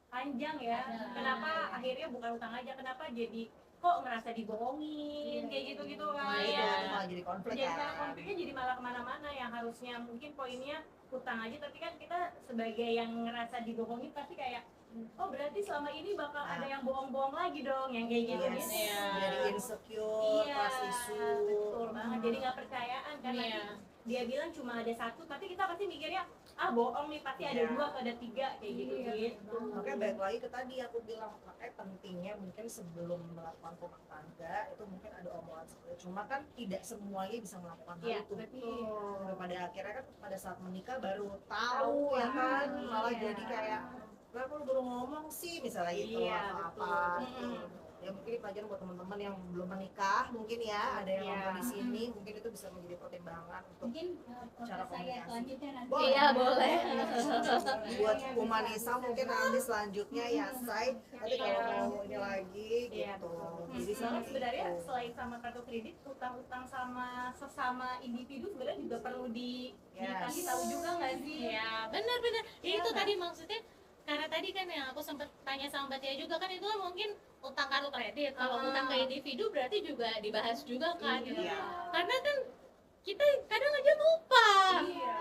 panjang ya. Panjang. Kenapa akhirnya bukan utang aja, kenapa jadi kok ngerasa dibohongin kayak gitu-gitu kan. Iya. Itu malah jadi konflik Jadi kan. malah konfliknya jadi malah kemana-mana, yang harusnya mungkin poinnya utang aja, tapi kan kita sebagai yang ngerasa dibohongin pasti kayak oh berarti selama ini bakal ada yang bohong-bohong lagi dong, yang kayak gitu Yes. gitu. Iya. Jadi insecure, Iya, trust issue. betul banget. Jadi nggak percayaan kan, nanti Iya. dia bilang cuma ada satu, tapi kita pasti mikirnya bohong nih, pasti ada Iya. 2 atau ada 3 kayak gitu gitu. Makanya balik lagi ke tadi aku bilang, makanya pentingnya mungkin sebelum melakukan rumah tangga itu mungkin ada omongan seperti itu. Cuma kan tidak semuanya bisa melakukan hal Iya, itu. betul. Sampai pada akhirnya kan pada saat menikah baru tahu ya kan, malah Iya. jadi kayak kenapa lu baru ngomong sih misalnya gitu Iya, atau betul. apa gitu. ya mungkin pelajaran buat teman-teman yang belum menikah mungkin ya, ada yang Iya. nonton di sini mungkin itu bisa menjadi pertimbangan untuk Mungkin Cara podcast saya komunikasi. selanjutnya nanti. Boleh. Iya, boleh. buat Umanisa mungkin nanti selanjutnya ya Say nanti kalau Iya. mau ini lagi Iya, gitu. betul. Jadi Soalnya seperti sebenarnya itu. selain sama kartu kredit, utang-utang sama sesama individu sebenarnya juga perlu dikasih tahu juga nggak sih? Iya, benar-benar. Ya Iya itu kan? tadi maksudnya karena tadi kan yang aku sempat tanya sama Mbak Tia juga kan itu kan mungkin utang kartu kredit. Kalau utang ke individu berarti juga dibahas juga kan gitu. Iya. Karena kan kita kadang aja lupa. Iya.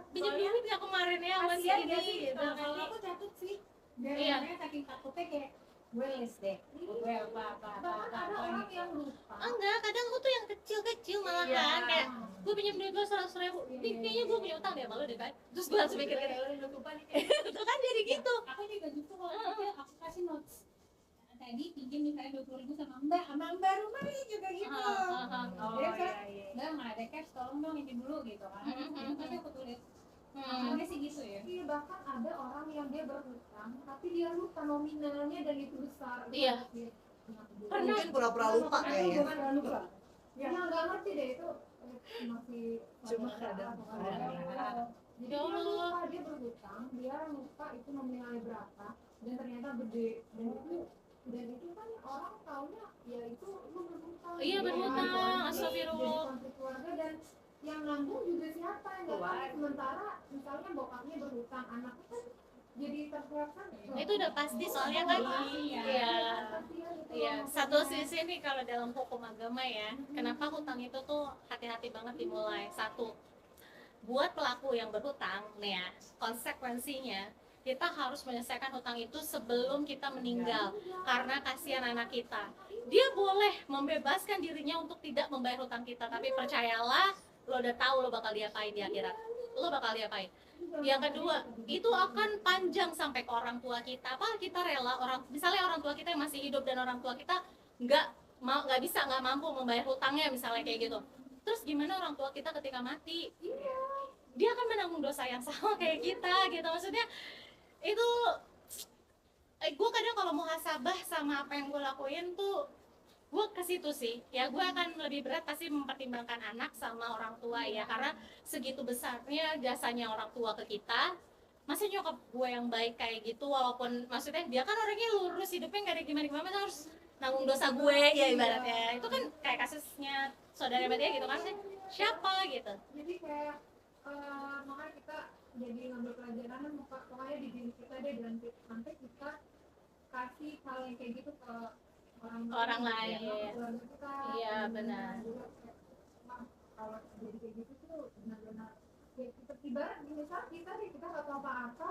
Pinjam Soalnya duit ya kemarin ya masih kasihan ini gak sih gitu. Kalau aku catat sih, Iya. dari namanya saking takutnya kayak gue list deh, gue apa Bahkan ada orang yang lupa. Enggak, kadang aku tuh yang kecil-kecil malahan Iya. kayak gue pinjam duit gue 100.000, ini kayaknya gue punya utang deh malu deh kan. Terus gue langsung mikir gitu. Itu kan jadi gitu. aku juga gitu kalau kecil aku kasih notes. Tadi pinjam misalnya 20.000 sama mbak rumahnya juga gitu. Oh Dia kan, iya iya. mbak nggak ada cash, tolong dong ini dulu gitu kan. Itu pasti aku tulis. Awalnya sih gitu ya. Iya, bahkan ada orang yang dia berhutang tapi dia lupa nominalnya dan itu besar. Iya. Pernah. Mungkin pura-pura lupa kayaknya. Bukan lupa. Ya nggak ngerti deh itu masih Cuma saudara kadang- atau saudara. Jadi Ya dia Allah. lupa, dia berhutang, dia lupa itu nominalnya berapa dan ternyata gede dan itu kan orang taunya ya itu lu berhutang. Iya, berhutang. Jadi Astagfirullah. konflik keluarga dan yang nanggung juga siapa yang nggak tahu. Keluarga. Sementara misalnya bokapnya berhutang, anaknya kan jadi terpaksa. Itu udah pasti soalnya kan iya. Iya, satu sisi nih kalau dalam hukum agama ya, kenapa hutang itu tuh hati-hati banget dimulai. Satu, buat pelaku yang berhutang nih ya, konsekuensinya kita harus menyelesaikan hutang itu sebelum kita meninggal karena kasihan anak kita. Dia boleh membebaskan dirinya untuk tidak membayar hutang kita, tapi percayalah, lo udah tahu lo bakal diapain di akhirat. Lo bakal diapain. Yang kedua, itu akan panjang sampai ke orang tua kita. Apa kita rela misalnya orang tua kita yang masih hidup dan orang tua kita nggak mampu membayar hutangnya misalnya kayak gitu. Terus gimana orang tua kita ketika mati? Dia akan menanggung dosa yang sama kayak kita gitu. Maksudnya itu gue kadang kalau muhasabah sama apa yang gue lakuin tuh gue ke situ sih ya, gue akan lebih berat pasti mempertimbangkan anak sama orang tua ya, karena segitu besarnya jasanya orang tua ke kita. Masa nyokap gue yang baik kayak gitu, walaupun maksudnya dia kan orangnya lurus hidupnya nggak ada gimana-gimana, masa harus nanggung dosa gue ya ibaratnya. Itu kan kayak kasusnya saudara Mbak Tia gitu kan, siapa gitu. Jadi kayak makanya kita jadi ngambil pelajaran pokoknya di diri kita deh dan sampai kita kasih hal yang kayak gitu ke Orang lain. keluarga kita. Iya, Dan benar. juga kayak, "Wah, kalau jadi kayak gitu tuh benar-benar ya kita ibarat misal kita nih kita nggak tahu apa-apa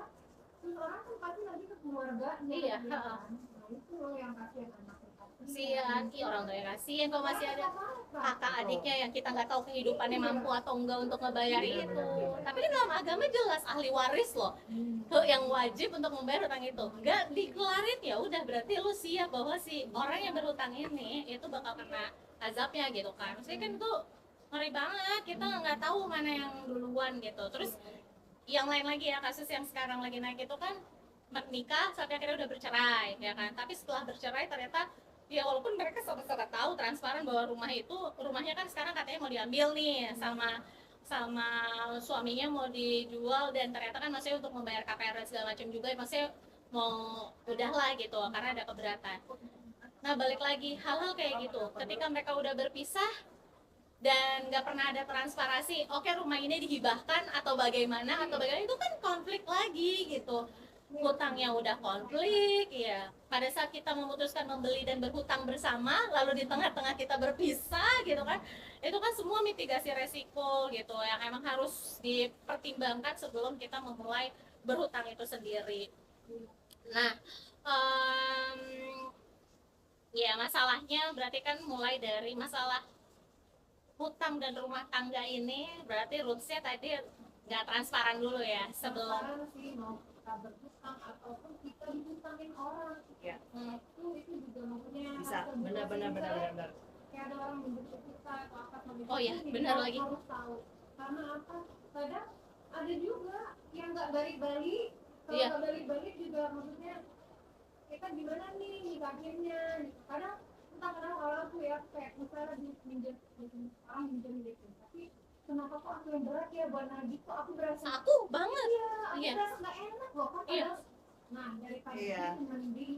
terus orang kan pasti nanti ke keluarganya Iya, gitu kan. Nah itu loh yang kasihan anak Kasihan, orang tua yang kasihan kalau masih ada kakak adiknya yang kita nggak tahu kehidupannya mampu atau enggak untuk ngebayar itu. Tapi kan dalam agama jelas ahli waris loh tuh yang wajib untuk membayar hutang itu. Nggak dikelarin ya udah berarti lu siap bahwa si orang yang berhutang ini itu bakal kena azabnya gitu kan. Maksudnya kan itu ngeri banget, kita nggak tahu mana yang duluan gitu. Terus yang lain lagi ya, kasus yang sekarang lagi naik itu kan menikah sampai akhirnya udah bercerai ya kan. Tapi setelah bercerai ternyata ya walaupun mereka sama-sama tahu transparan bahwa rumahnya kan sekarang katanya mau diambil nih sama suaminya mau dijual, dan ternyata kan maksudnya untuk membayar KPR dan segala macam juga maksudnya mau udahlah gitu karena ada keberatan. Nah balik lagi hal-hal kayak gitu ketika mereka udah berpisah dan nggak pernah ada transparansi, oke rumah ini dihibahkan atau bagaimana itu kan konflik lagi gitu. Hutangnya udah konflik ya, pada saat kita memutuskan membeli dan berhutang bersama lalu di tengah-tengah kita berpisah gitu kan, itu kan semua mitigasi resiko gitu yang emang harus dipertimbangkan sebelum kita memulai berhutang itu sendiri. Nah ya masalahnya berarti kan mulai dari masalah hutang dan rumah tangga ini berarti rootsnya tadi nggak transparan dulu ya sebelum sih mau kita berhutang ataupun kita dihutangin orang. Ya. Itu juga maksudnya Bisa, harus terbuka sih. benar. Kayak ada orang membentuk kita atau apa sama Oh iya, kita, benar kita lagi. harus tahu karena apa kadang ada juga yang nggak balik-balik. Kalau Iya. nggak balik-balik juga maksudnya kita gimana nih nikahinnya gitu. Kadang entah kenapa kalau aku ya kayak misalnya minjem orang minjem gitu, tapi kenapa kok aku yang berat ya buat nagih, kok aku berasa Aku banget. iya aku Iya. berasa nggak enak loh kan. Iya. Padahal nah daripada Iya. itu mending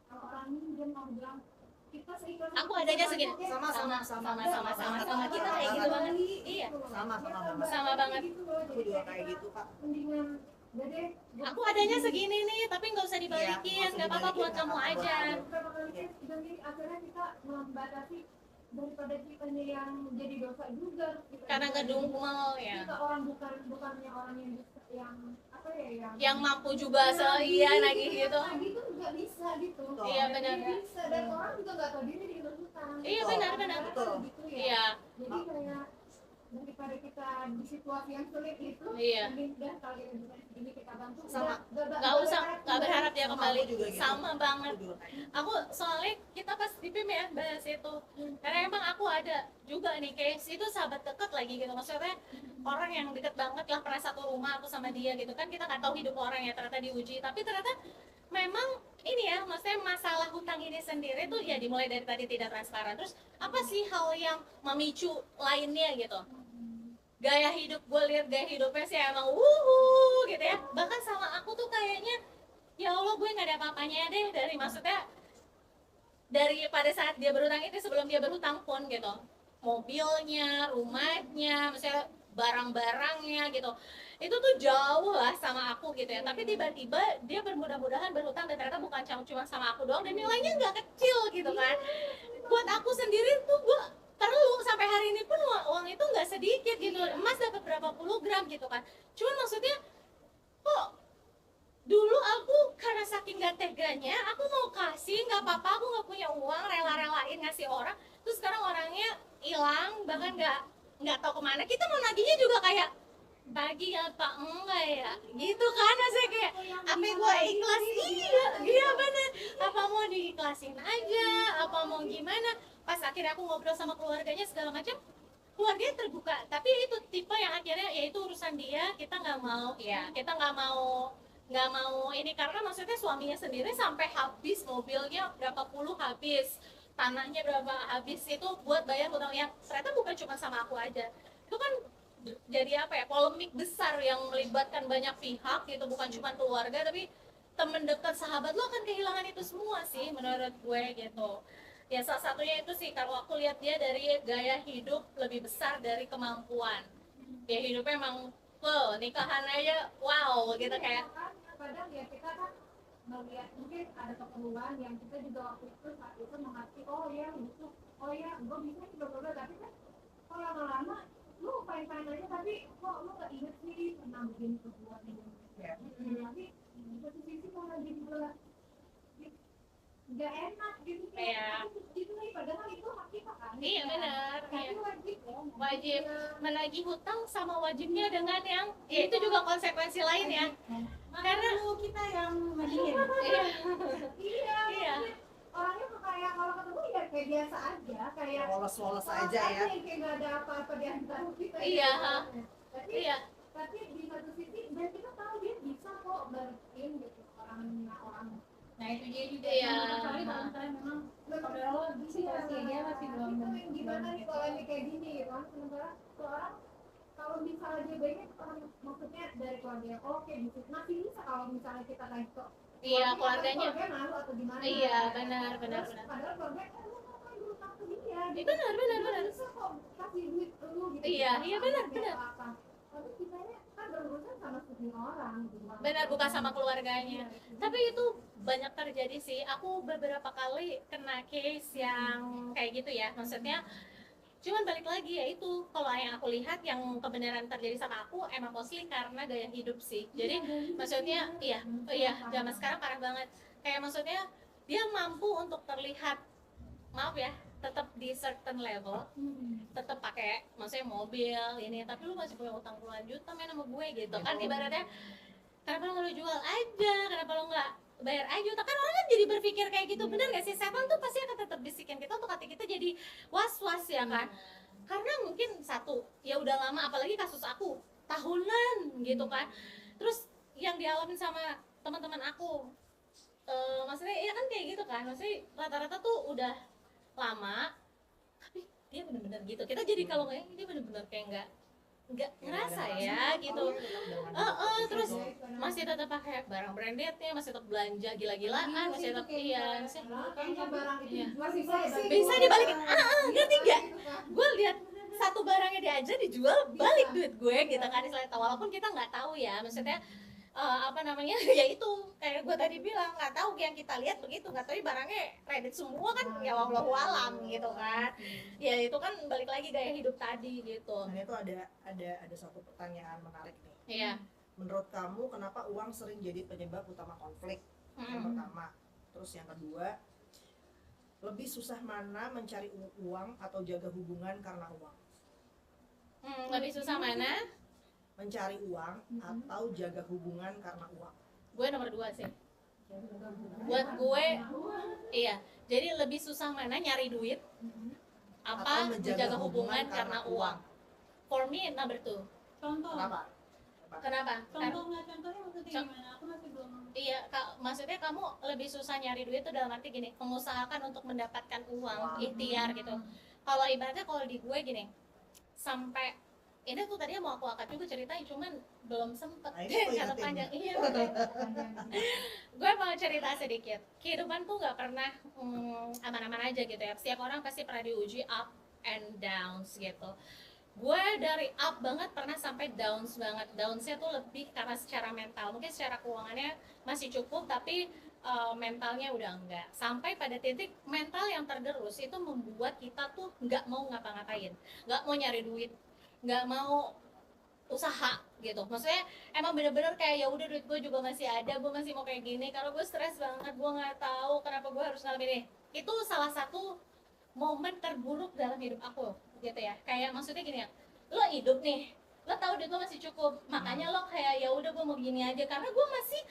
kalau orang minjem aku bilang kita seikhlas Aku adanya segini. Sama Sama kita kayak gitu banget. Iya. Sama banget. Sama banget. gitu loh. Aku juga kayak gitu kak. Mendingan udah deh Aku adanya segini nih, tapi nggak usah dibalikin, nggak apa-apa buat kamu aja. beberapa kali tes jadi akhirnya kita membatasi daripada kitanya yang jadi dosa juga kita Karena ngedumel ya. kita orang bukannya orang yang bisa yang apa ya Yang mampu juga iya nagih gitu. nagih itu juga bisa gitu. Iya, benar. Bisa dan orang juga nggak tahu diri di hutang. Iya, benar. Betul. Gitu ya. Iya. Jadi kayak daripada kita di situasi yang sulit itu, Iya. mending udah kalau kita bisa ini kita bantu. Sama. Nggak usah, nggak berharap dia Sama kembali. aku juga gitu. Sama banget. Aku juga kayak gitu. Aku soalnya kita pas di PIM ya bahas itu, karena emang aku ada juga nih case itu sahabat dekat lagi gitu, maksudnya orang yang deket banget lah, pernah satu rumah aku sama dia gitu kan, kita nggak tahu hidup orang ya, ternyata diuji, tapi ternyata memang ini ya, maksudnya masalah hutang ini sendiri tuh ya dimulai dari tadi tidak transparan. Terus apa sih hal yang memicu lainnya gitu? Gaya hidup, gue lihat gaya hidupnya sih emang gitu ya. Bahkan sama aku tuh kayaknya ya Allah gue nggak ada apa-apanya deh dari maksudnya dari pada saat dia berhutang itu, sebelum dia berhutang pun gitu, mobilnya, rumahnya, misalnya barang-barangnya gitu, itu tuh jauh lah sama aku gitu ya. Tapi tiba-tiba dia bermudah-mudahan berhutang dan ternyata bukan cuma sama aku doang, dan nilainya nggak kecil gitu kan. Buat aku sendiri tuh gue perlu sampai hari ini pun uang itu nggak sedikit gitu, emas dapat berapa puluh gram gitu kan. Cuman maksudnya kok dulu aku karena saking gak teganya aku mau kasih nggak apa-apa, aku nggak punya uang, rela-relain ngasih orang, terus sekarang orangnya hilang, bahkan nggak tahu kemana. Kita mau nagihnya juga kayak bagi apa enggak ya gitu kan, maksudnya kayak apa gue ikhlas, iya bener, apa mau diikhlasin aja, apa mau gimana. Pas akhirnya aku ngobrol sama keluarganya segala macam, keluarganya terbuka, tapi itu tipe yang akhirnya ya itu urusan dia, kita nggak mau ya, kita nggak mau ini, karena maksudnya suaminya sendiri sampai habis mobilnya berapa puluh habis, tanahnya berapa habis itu buat bayar hutang yang ternyata bukan cuma sama aku aja. Itu kan jadi apa ya, polemik besar yang melibatkan banyak pihak gitu, bukan cuma keluarga tapi temen dekat, sahabat lo akan kehilangan itu semua sih menurut gue gitu ya. Salah satunya itu sih kalau aku lihat dia dari gaya hidup lebih besar dari kemampuan. Dia hidupnya emang nikahan aja wow gitu kayak kadang ya kita kan melihat mungkin ada keperluan yang kita juga waktu itu saat itu mengerti, oh ya butuh, oh ya gue bisa juga, tapi kan kalau lama-lama lu fine-fine aja, tapi kok lu gak inget sih pernah begini kebuat ini Ya. tapi di satu sisi kalau lagi juga nggak enak gitu Iya. gitu nih, padahal itu hak kita kan. iya benar Tapi iya. wajib ya, Wajib ya. menagih hutang sama wajibnya dengan yang ya itu juga konsekuensi lain ya, karena kita yang nagih. iya Iya, iya orangnya tuh kayak kalau ketemu ya kayak biasa aja, kayak Woles-woles aja ya. kayak nggak ada apa-apa di antara kita. Iya, gitu. Tapi iya di satu sisi dan kita tahu dia bisa kok balikin gitu orang. Nah itu dia juga Iya. kali kalau misalnya memang pada lo di situasi dia masih belum itu yang gimana nih belum kalau ini kayak gini gitu kan, sementara seorang kalau misalnya dia baiknya orang maksudnya dari keluarga oke masih bisa kalau misalnya kita kasih ke iya keluarganya malu atau gimana. iya benar Terus, padahal keluarga lu ngapain dulu ke dia gitu. benar Bisa kok kasih duit lu gitu. Iya, iya, benar, Apa, benar. apa. Tapi kitanya kan berurusan sama semua orang gitu. benar, bukan sama keluarganya. Tapi itu banyak terjadi sih, aku beberapa kali kena case yang kayak gitu ya, maksudnya cuman balik lagi ya itu, kalau yang aku lihat yang kebenaran terjadi sama aku emang mostly karena gaya hidup sih. Jadi maksudnya iya zaman sekarang parah banget, kayak maksudnya dia mampu untuk terlihat, maaf ya, tetap di certain level, tetap pakai maksudnya mobil ini, tapi lu masih punya utang puluhan juta main sama gue gitu kan, ibaratnya kenapa lo nggak lu jual aja, kenapa lo nggak bayar aja. Kan orang kan jadi berpikir kayak gitu, bener gak sih? Setan tuh pasti akan tetap bisikin kita untuk hati kita jadi was-was ya kan, karena mungkin satu ya udah lama, apalagi kasus aku tahunan gitu kan, terus yang dialamin sama teman-teman aku maksudnya ya kan kayak gitu kan, maksudnya rata-rata tuh udah lama tapi dia bener-bener gitu, kita jadi kalau kayak dia bener-bener kayak nggak ngerasa ya gitu. Terus masih tetap pakai barang brandednya, masih tetap belanja gila-gilaan, masih tetap iya kan barang itu Iya. masih bisa dibalikin, ngerti nggak? Gue lihat satu barangnya dia aja dijual balik duit gue gitu kan, istilahnya, walaupun kita nggak tahu ya, maksudnya apa namanya ya itu kayak gue tadi bilang, nggak tahu yang kita lihat begitu, nggak tahu barangnya kredit semua kan, ya wallahu alam gitu kan. Ya itu kan balik lagi gaya hidup tadi gitu. Nah itu ada satu pertanyaan menarik nih. Iya. Menurut kamu kenapa uang sering jadi penyebab utama konflik? Yang pertama. Terus yang kedua, lebih susah mana mencari uang atau jaga hubungan karena uang? Lebih susah mana? Mencari uang atau jaga hubungan karena uang? Gue nomor 2 sih. Buat gue, iya. Jadi lebih susah mana nyari duit apa Atau menjaga hubungan karena uang? For me number 2. Contoh. Kenapa? Contohnya maksudnya gimana? Aku masih belum. Iya, maksudnya kamu lebih susah nyari duit itu dalam arti gini, mengusahakan untuk mendapatkan uang, ikhtiar gitu. Kalau ibaratnya kalau di gue gini, sampai ini tuh tadinya mau aku angkat juga ceritain, cuman belum sempet karena panjang. Iya, gue mau cerita sedikit. Kehidupan tuh nggak pernah aman-aman aja gitu ya. Setiap orang pasti pernah diuji up and downs gitu. Gue dari up banget pernah sampai downs banget. Downsnya tuh lebih karena secara mental, mungkin secara keuangannya masih cukup tapi mentalnya udah enggak. Sampai pada titik mental yang tergerus itu membuat kita tuh nggak mau ngapa-ngapain, nggak mau nyari duit, nggak mau usaha gitu. Maksudnya emang bener-bener kayak ya udah duit gue juga masih ada, gue masih mau kayak gini. Kalau gue stres banget, gue nggak tahu kenapa gue harus ngalamin ini. Itu salah satu momen terburuk dalam hidup aku gitu ya. Kayak maksudnya gini ya, lo hidup nih, lo tahu duit lo masih cukup, makanya lo kayak ya udah gue mau gini aja, karena gue masih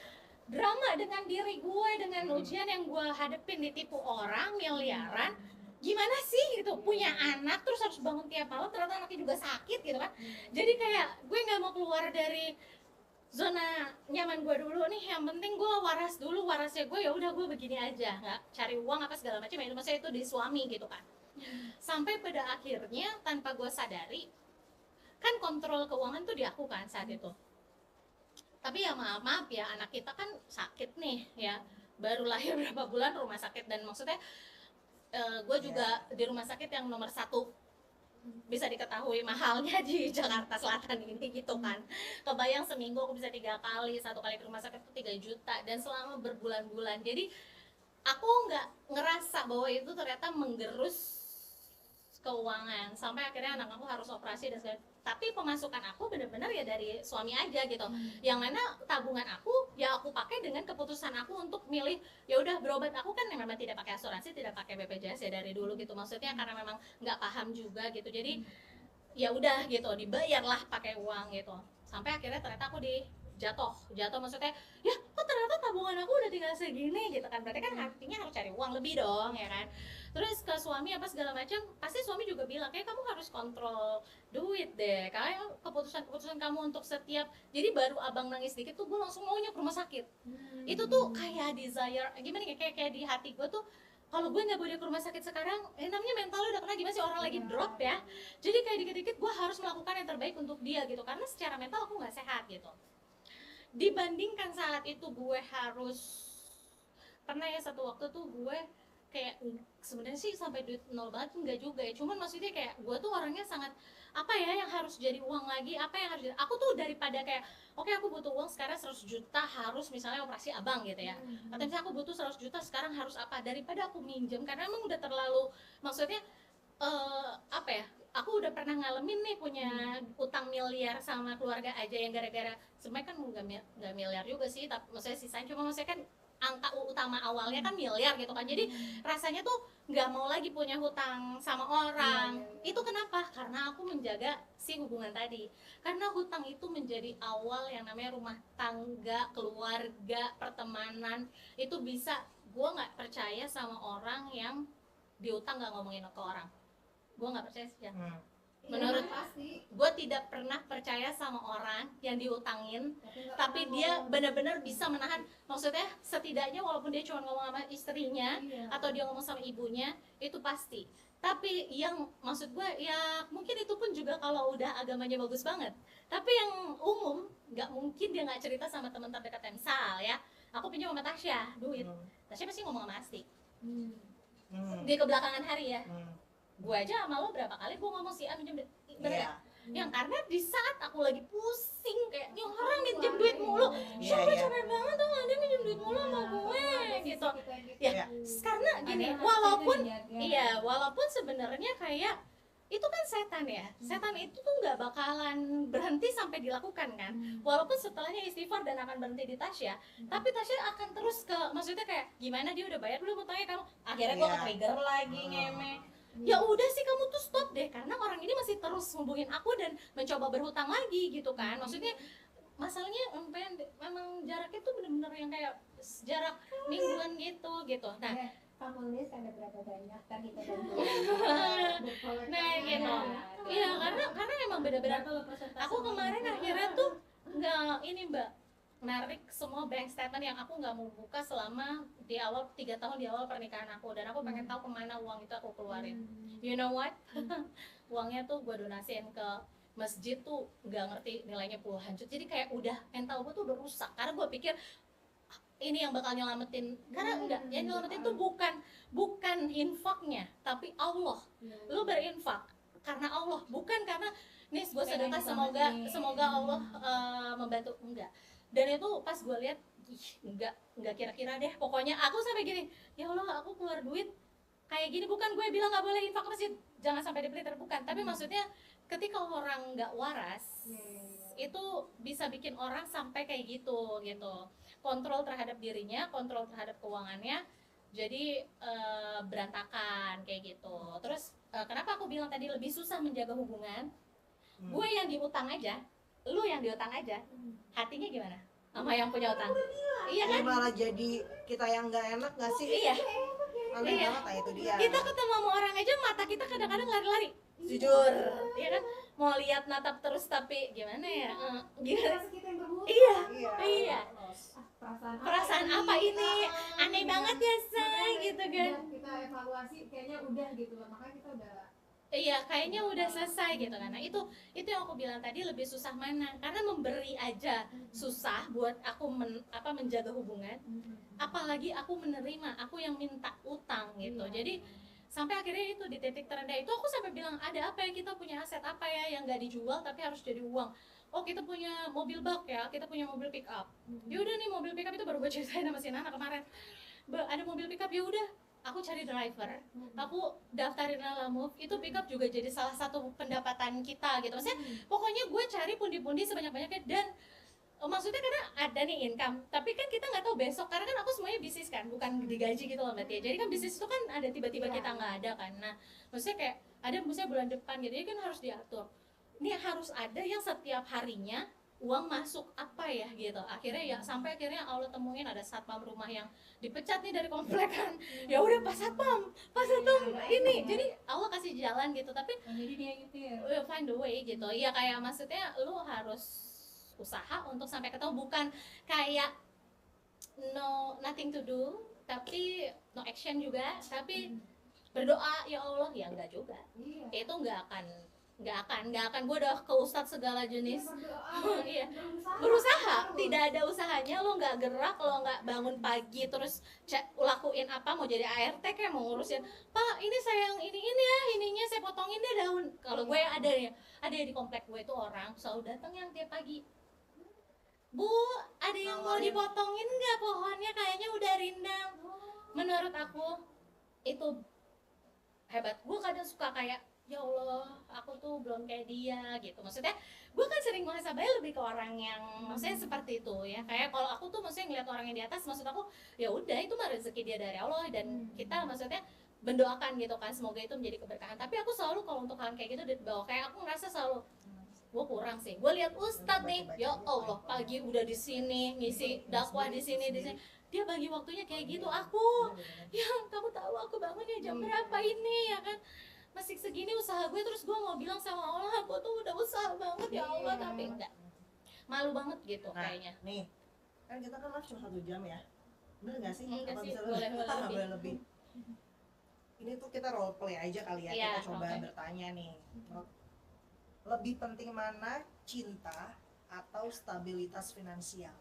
drama dengan diri gue, dengan ujian yang gue hadepin, ditipu orang, miliaran. Gimana sih gitu, punya anak terus harus bangun tiap malam, ternyata anaknya juga sakit gitu kan. Jadi kayak gue nggak mau keluar dari zona nyaman gue dulu nih, yang penting gue waras dulu, warasnya gue ya udah gue begini aja, nggak cari uang apa segala macam, itu maksudnya itu di suami gitu kan. Sampai pada akhirnya tanpa gue sadari, kan kontrol keuangan tuh di aku kan saat itu. Tapi ya maaf ya, anak kita kan sakit nih ya, baru lahir berapa bulan rumah sakit, dan maksudnya gue juga di rumah sakit yang nomor 1 bisa diketahui mahalnya di Jakarta Selatan ini gitu kan. Kebayang seminggu aku bisa 3 kali, 1 kali ke rumah sakit itu 3 juta, dan selama berbulan-bulan. Jadi aku nggak ngerasa bahwa itu ternyata menggerus keuangan sampai akhirnya anak aku harus operasi dan segala. Tapi pemasukan aku benar-benar ya dari suami aja gitu. Yang mana tabungan aku ya aku pakai dengan keputusan aku untuk milih, ya udah berobat aku kan memang tidak pakai asuransi, tidak pakai BPJS ya dari dulu gitu. Maksudnya karena memang nggak paham juga gitu. Jadi ya udah gitu, dibayarlah pakai uang gitu. Sampai akhirnya ternyata aku jatuh maksudnya, ya kok ternyata tabungan aku udah tinggal segini gitu kan, berarti kan artinya harus cari uang lebih dong ya kan. Terus ke suami apa segala macam, pasti suami juga bilang kayak kamu harus kontrol duit deh, kayak keputusan kamu untuk setiap, jadi baru abang nangis dikit tuh gue langsung maunya ke rumah sakit. Itu tuh kayak desire gimana ya, kayak di hati gue tuh, kalau gue nggak boleh ke rumah sakit sekarang, namanya mental lu udah kena, gimana sih orang lagi drop ya. Jadi kayak dikit-dikit gue harus melakukan yang terbaik untuk dia gitu, karena secara mental aku nggak sehat gitu. Dibandingkan saat itu gue harus, pernah ya satu waktu tuh gue kayak sebenarnya sih sampai duit nol banget enggak juga ya, cuman maksudnya kayak gue tuh orangnya sangat apa ya yang harus jadi uang lagi, apa yang harus jadi, aku tuh daripada kayak oke, aku butuh uang sekarang 100 juta harus misalnya operasi abang gitu ya, atau misalnya aku butuh 100 juta sekarang harus apa, daripada aku minjem, karena emang udah terlalu, maksudnya apa ya, aku udah pernah ngalamin nih punya utang miliar sama keluarga aja, yang gara-gara sebenarnya kan nggak miliar juga sih, tapi maksudnya sisanya, cuma maksudnya kan angka utama awalnya kan miliar gitu kan. Jadi rasanya tuh nggak mau lagi punya hutang sama orang. Itu kenapa? Karena aku menjaga si hubungan tadi. Karena hutang itu menjadi awal yang namanya rumah tangga, keluarga, pertemanan. Itu bisa, gue nggak percaya sama orang yang diutang nggak ngomongin ke orang. Gue nggak percaya sih ya. Menurut pasti gue tidak pernah percaya sama orang yang diutangin nggak tapi pernah dia ngomong. benar-benar bisa menahan, maksudnya setidaknya walaupun dia cuma ngomong sama istrinya Iya. atau dia ngomong sama ibunya itu pasti. Tapi yang maksud gue ya mungkin itu pun juga kalau udah agamanya bagus banget, tapi yang umum nggak mungkin dia nggak cerita sama teman terdekatnya. Misal ya aku pinjam sama Tasya duit, Tasya pasti ngomong sama Asti di kebelakangan hari ya, gue aja sama lo berapa kali gue ngomong si A minjem duit, bener Iya. nggak? Yang karena di saat aku lagi pusing kayak nih orang minjem duit mulu, Iya, gue iya. capek banget tuh dia minjem duit mulu sama gue gitu. Ya, Iya. karena gini, walaupun sebenarnya kayak itu kan setan ya, setan itu tuh nggak bakalan berhenti sampai dilakukan kan, walaupun setelahnya istighfar dan akan berhenti di Tasya, tapi Tasya akan terus ke, maksudnya kayak gimana dia udah bayar belum utangnya kamu, akhirnya gue Iya. ke-trigger lagi ngeme. Ya udah sih kamu tuh stop deh, karena orang ini masih terus hubungin aku dan mencoba berhutang lagi gitu kan, maksudnya masalahnya memang jaraknya tuh bener-bener yang kayak jarak mingguan gitu. Nah Kamu list ada berapa banyak kan kita Nah, gitu. Iya, karena emang beda-beda. Berapa lo persentase? Aku kemarin akhirnya tuh nggak ini Mbak, narik semua bank statement yang aku nggak mau buka selama di awal 3 tahun di awal pernikahan aku, dan aku pengen tahu kemana uang itu aku keluarin. You know what? Uangnya tuh gue donasiin ke masjid tuh nggak ngerti nilainya puluhan juta. Jadi kayak udah mental gue tuh udah rusak karena gue pikir ini yang bakal nyelamatin, karena enggak, yang nyelamatin tuh bukan infaknya tapi Allah. Lu berinfak karena Allah, bukan karena nih gue sedekah semoga Allah membantu, enggak. Dan itu pas gue lihat enggak kira-kira deh, pokoknya aku sampai gini, ya Allah aku keluar duit kayak gini, bukan gue bilang nggak boleh infak ke masjid, jangan sampai dipeliter, bukan, tapi maksudnya ketika orang nggak waras itu bisa bikin orang sampai kayak gitu, kontrol terhadap dirinya, kontrol terhadap keuangannya, jadi berantakan kayak gitu. Terus kenapa aku bilang tadi lebih susah menjaga hubungan? Gue yang diutang aja, lu yang diutang aja, hatinya gimana sama yang punya utang? Iya kan? Ya, malah jadi kita yang nggak enak nggak sih? Iya. Aneh Iya. banget, itu dia. Kita ketemu sama orang aja mata kita kadang-kadang lari-lari. Jujur. Iya kan? Mau lihat natap terus tapi gimana ya? Gimana? kita yang berhutang. Iya. Iya. Iya. Perasaan apa ini? Aneh banget ya, say, gitu kan. Kita evaluasi kayaknya udah gitu loh, makanya kita udah Iya, kayaknya udah selesai gitu kan. Nah, itu yang aku bilang tadi, lebih susah mana? Karena memberi aja susah buat aku menjaga hubungan. Apalagi aku menerima, aku yang minta utang gitu. Jadi sampai akhirnya itu di titik terendah itu aku sampai bilang, ada apa ya, kita punya aset apa ya yang nggak dijual tapi harus jadi uang. Oh, kita punya mobil bak ya, kita punya mobil pick up. Ya udah nih, mobil pick up itu baru gue ceritain sama si Nana kemarin. Ada mobil pick up, ya udah aku cari driver, aku daftarin Lalamove, itu pickup juga jadi salah satu pendapatan kita gitu. Maksudnya pokoknya gue cari pundi-pundi sebanyak-banyaknya, dan maksudnya karena ada nih income, tapi kan kita nggak tahu besok, karena kan aku semuanya bisnis kan, bukan digaji gitu loh Mbak Tia. Jadi kan bisnis itu kan ada tiba-tiba kita nggak ada kan. Nah maksudnya kayak ada misalnya bulan depan gitu, jadi kan harus diatur. Ini harus ada yang setiap harinya uang masuk apa ya gitu. Akhirnya ya sampai akhirnya Allah temuin ada satpam rumah yang dipecat nih dari komplek kan. Ya udah Pak Satpam ini. Jadi Allah kasih jalan gitu, tapi Jadi dia gitu ya. we'll find the way gitu. Iya, kayak maksudnya lu harus usaha untuk sampai ketemu, bukan kayak nothing to do tapi no action juga, tapi berdoa ya Allah, ya enggak juga. Itu enggak akan gue udah ke ustadz segala jenis. Iya, berusaha tidak ada usahanya, lo nggak gerak, lo nggak bangun pagi terus lakuin apa, mau jadi ART kayak mau ngurusin, Pak ini saya yang ini ya, ininya saya potongin deh daun. Kalau gue ada di komplek gue itu orang selalu datang yang tiap pagi, Bu ada yang mau dipotongin nggak pohonnya, kayaknya udah rindang. Menurut aku itu hebat. Gue kadang suka kayak, ya Allah, aku tuh belum kayak dia gitu. Maksudnya gue kan sering muhasabahnya lebih ke orang yang maksudnya seperti itu ya. Kayak kalau aku tuh maksudnya ngeliat orang yang di atas, maksud aku ya udah itu mah rezeki dia dari Allah, dan kita maksudnya mendoakan gitu kan, semoga itu menjadi keberkahan. Tapi aku selalu kalau untuk hal kayak gitu di bawah, kayak aku ngerasa selalu gue kurang sih. Gue lihat ustadz nih, ya Allah, pagi udah di sini ngisi dakwah di sini, dia bagi waktunya kayak gitu. Aku yang kamu tahu aku bangunnya jam berapa ini ya kan. masih segini usaha gue, terus gue mau bilang sama Allah gue tuh udah usaha banget ya Allah, tapi enggak, malu banget gitu Nah, kayaknya. nih kan kita kan live cuma 1 jam ya, bener nggak sih? Enggak Apa sih, bisa boleh lebih. boleh lebih. Ini tuh kita role play aja kali ya, Iya, kita coba oke. bertanya nih, lebih penting mana, cinta atau stabilitas finansial?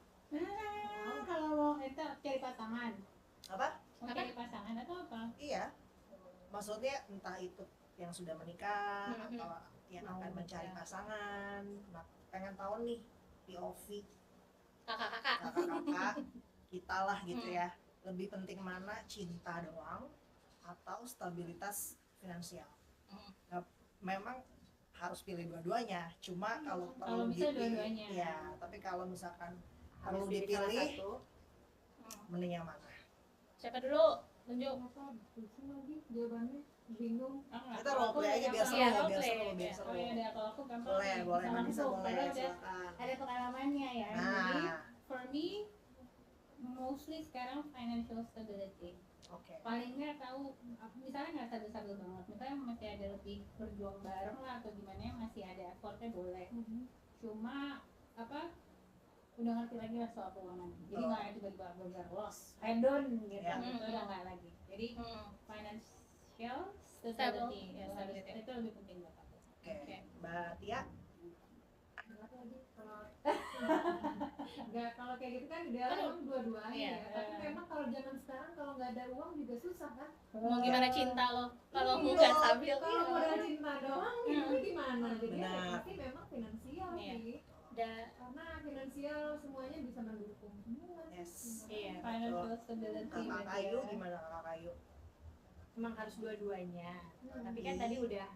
Kalau mau itu cari pasangan, Apa? mau cari pasangan atau apa? Iya, maksudnya entah itu yang sudah menikah Mhm. atau yang Mau akan mencari menikah. pasangan. Nah, pengen tahu nih POV Kakak-kakak. kakak-kakak kita lah gitu Hmm. ya, lebih penting mana, cinta doang atau stabilitas finansial? Hmm. Nah, memang harus pilih dua-duanya, cuma kalau Kalau perlu bisa dipilih, dua-duanya. ya, tapi kalau misalkan perlu Harus pilih salah dipilih, satu. mending yang mana? Siapa dulu? Tunjuk. Kenapa pusing lagi jawabannya, bingung. Kita role play aja biar seru, Iya, biar role seru, play. biar seru. Oh ya, ada kalau aku gampang Boleh, nih, boleh, bisa Manisa langsung, boleh, karena udah silakan. ada pengalamannya ya. Jadi Nah, for me mostly sekarang financial stability. oke. Paling nggak tahu, misalnya nggak stabil-stabil banget, misalnya masih ada lebih berjuang bareng lah atau gimana, masih ada effortnya boleh. Cuma apa, udah ngerti lagi lah soal keuangan, jadi Oh. nggak ada tiba-tiba benar loss, hedon gitu, Ya. itu udah nggak lagi. Jadi financial stability, ya, Stability. itu lebih penting buat aku. Oke, Mbak Tia. Kenapa lagi kalau nggak, kalau kayak gitu kan udah Kan emang dua-duanya iya. ya. Tapi memang kalau zaman sekarang kalau nggak ada uang juga susah kan. Mau gimana cinta lo kalau Iya. nggak stabil? Kalau modal cinta doang itu gimana? Jadi ya Benar. pasti memang finansial Iya. sih. Karena Karena finansial semuanya bisa mendukung semua. Yes. Iya. Financial stability Kakak berarti Ayu ya. gimana kakak Ayu? Emang harus dua-duanya. Tapi kan Iya. tadi udah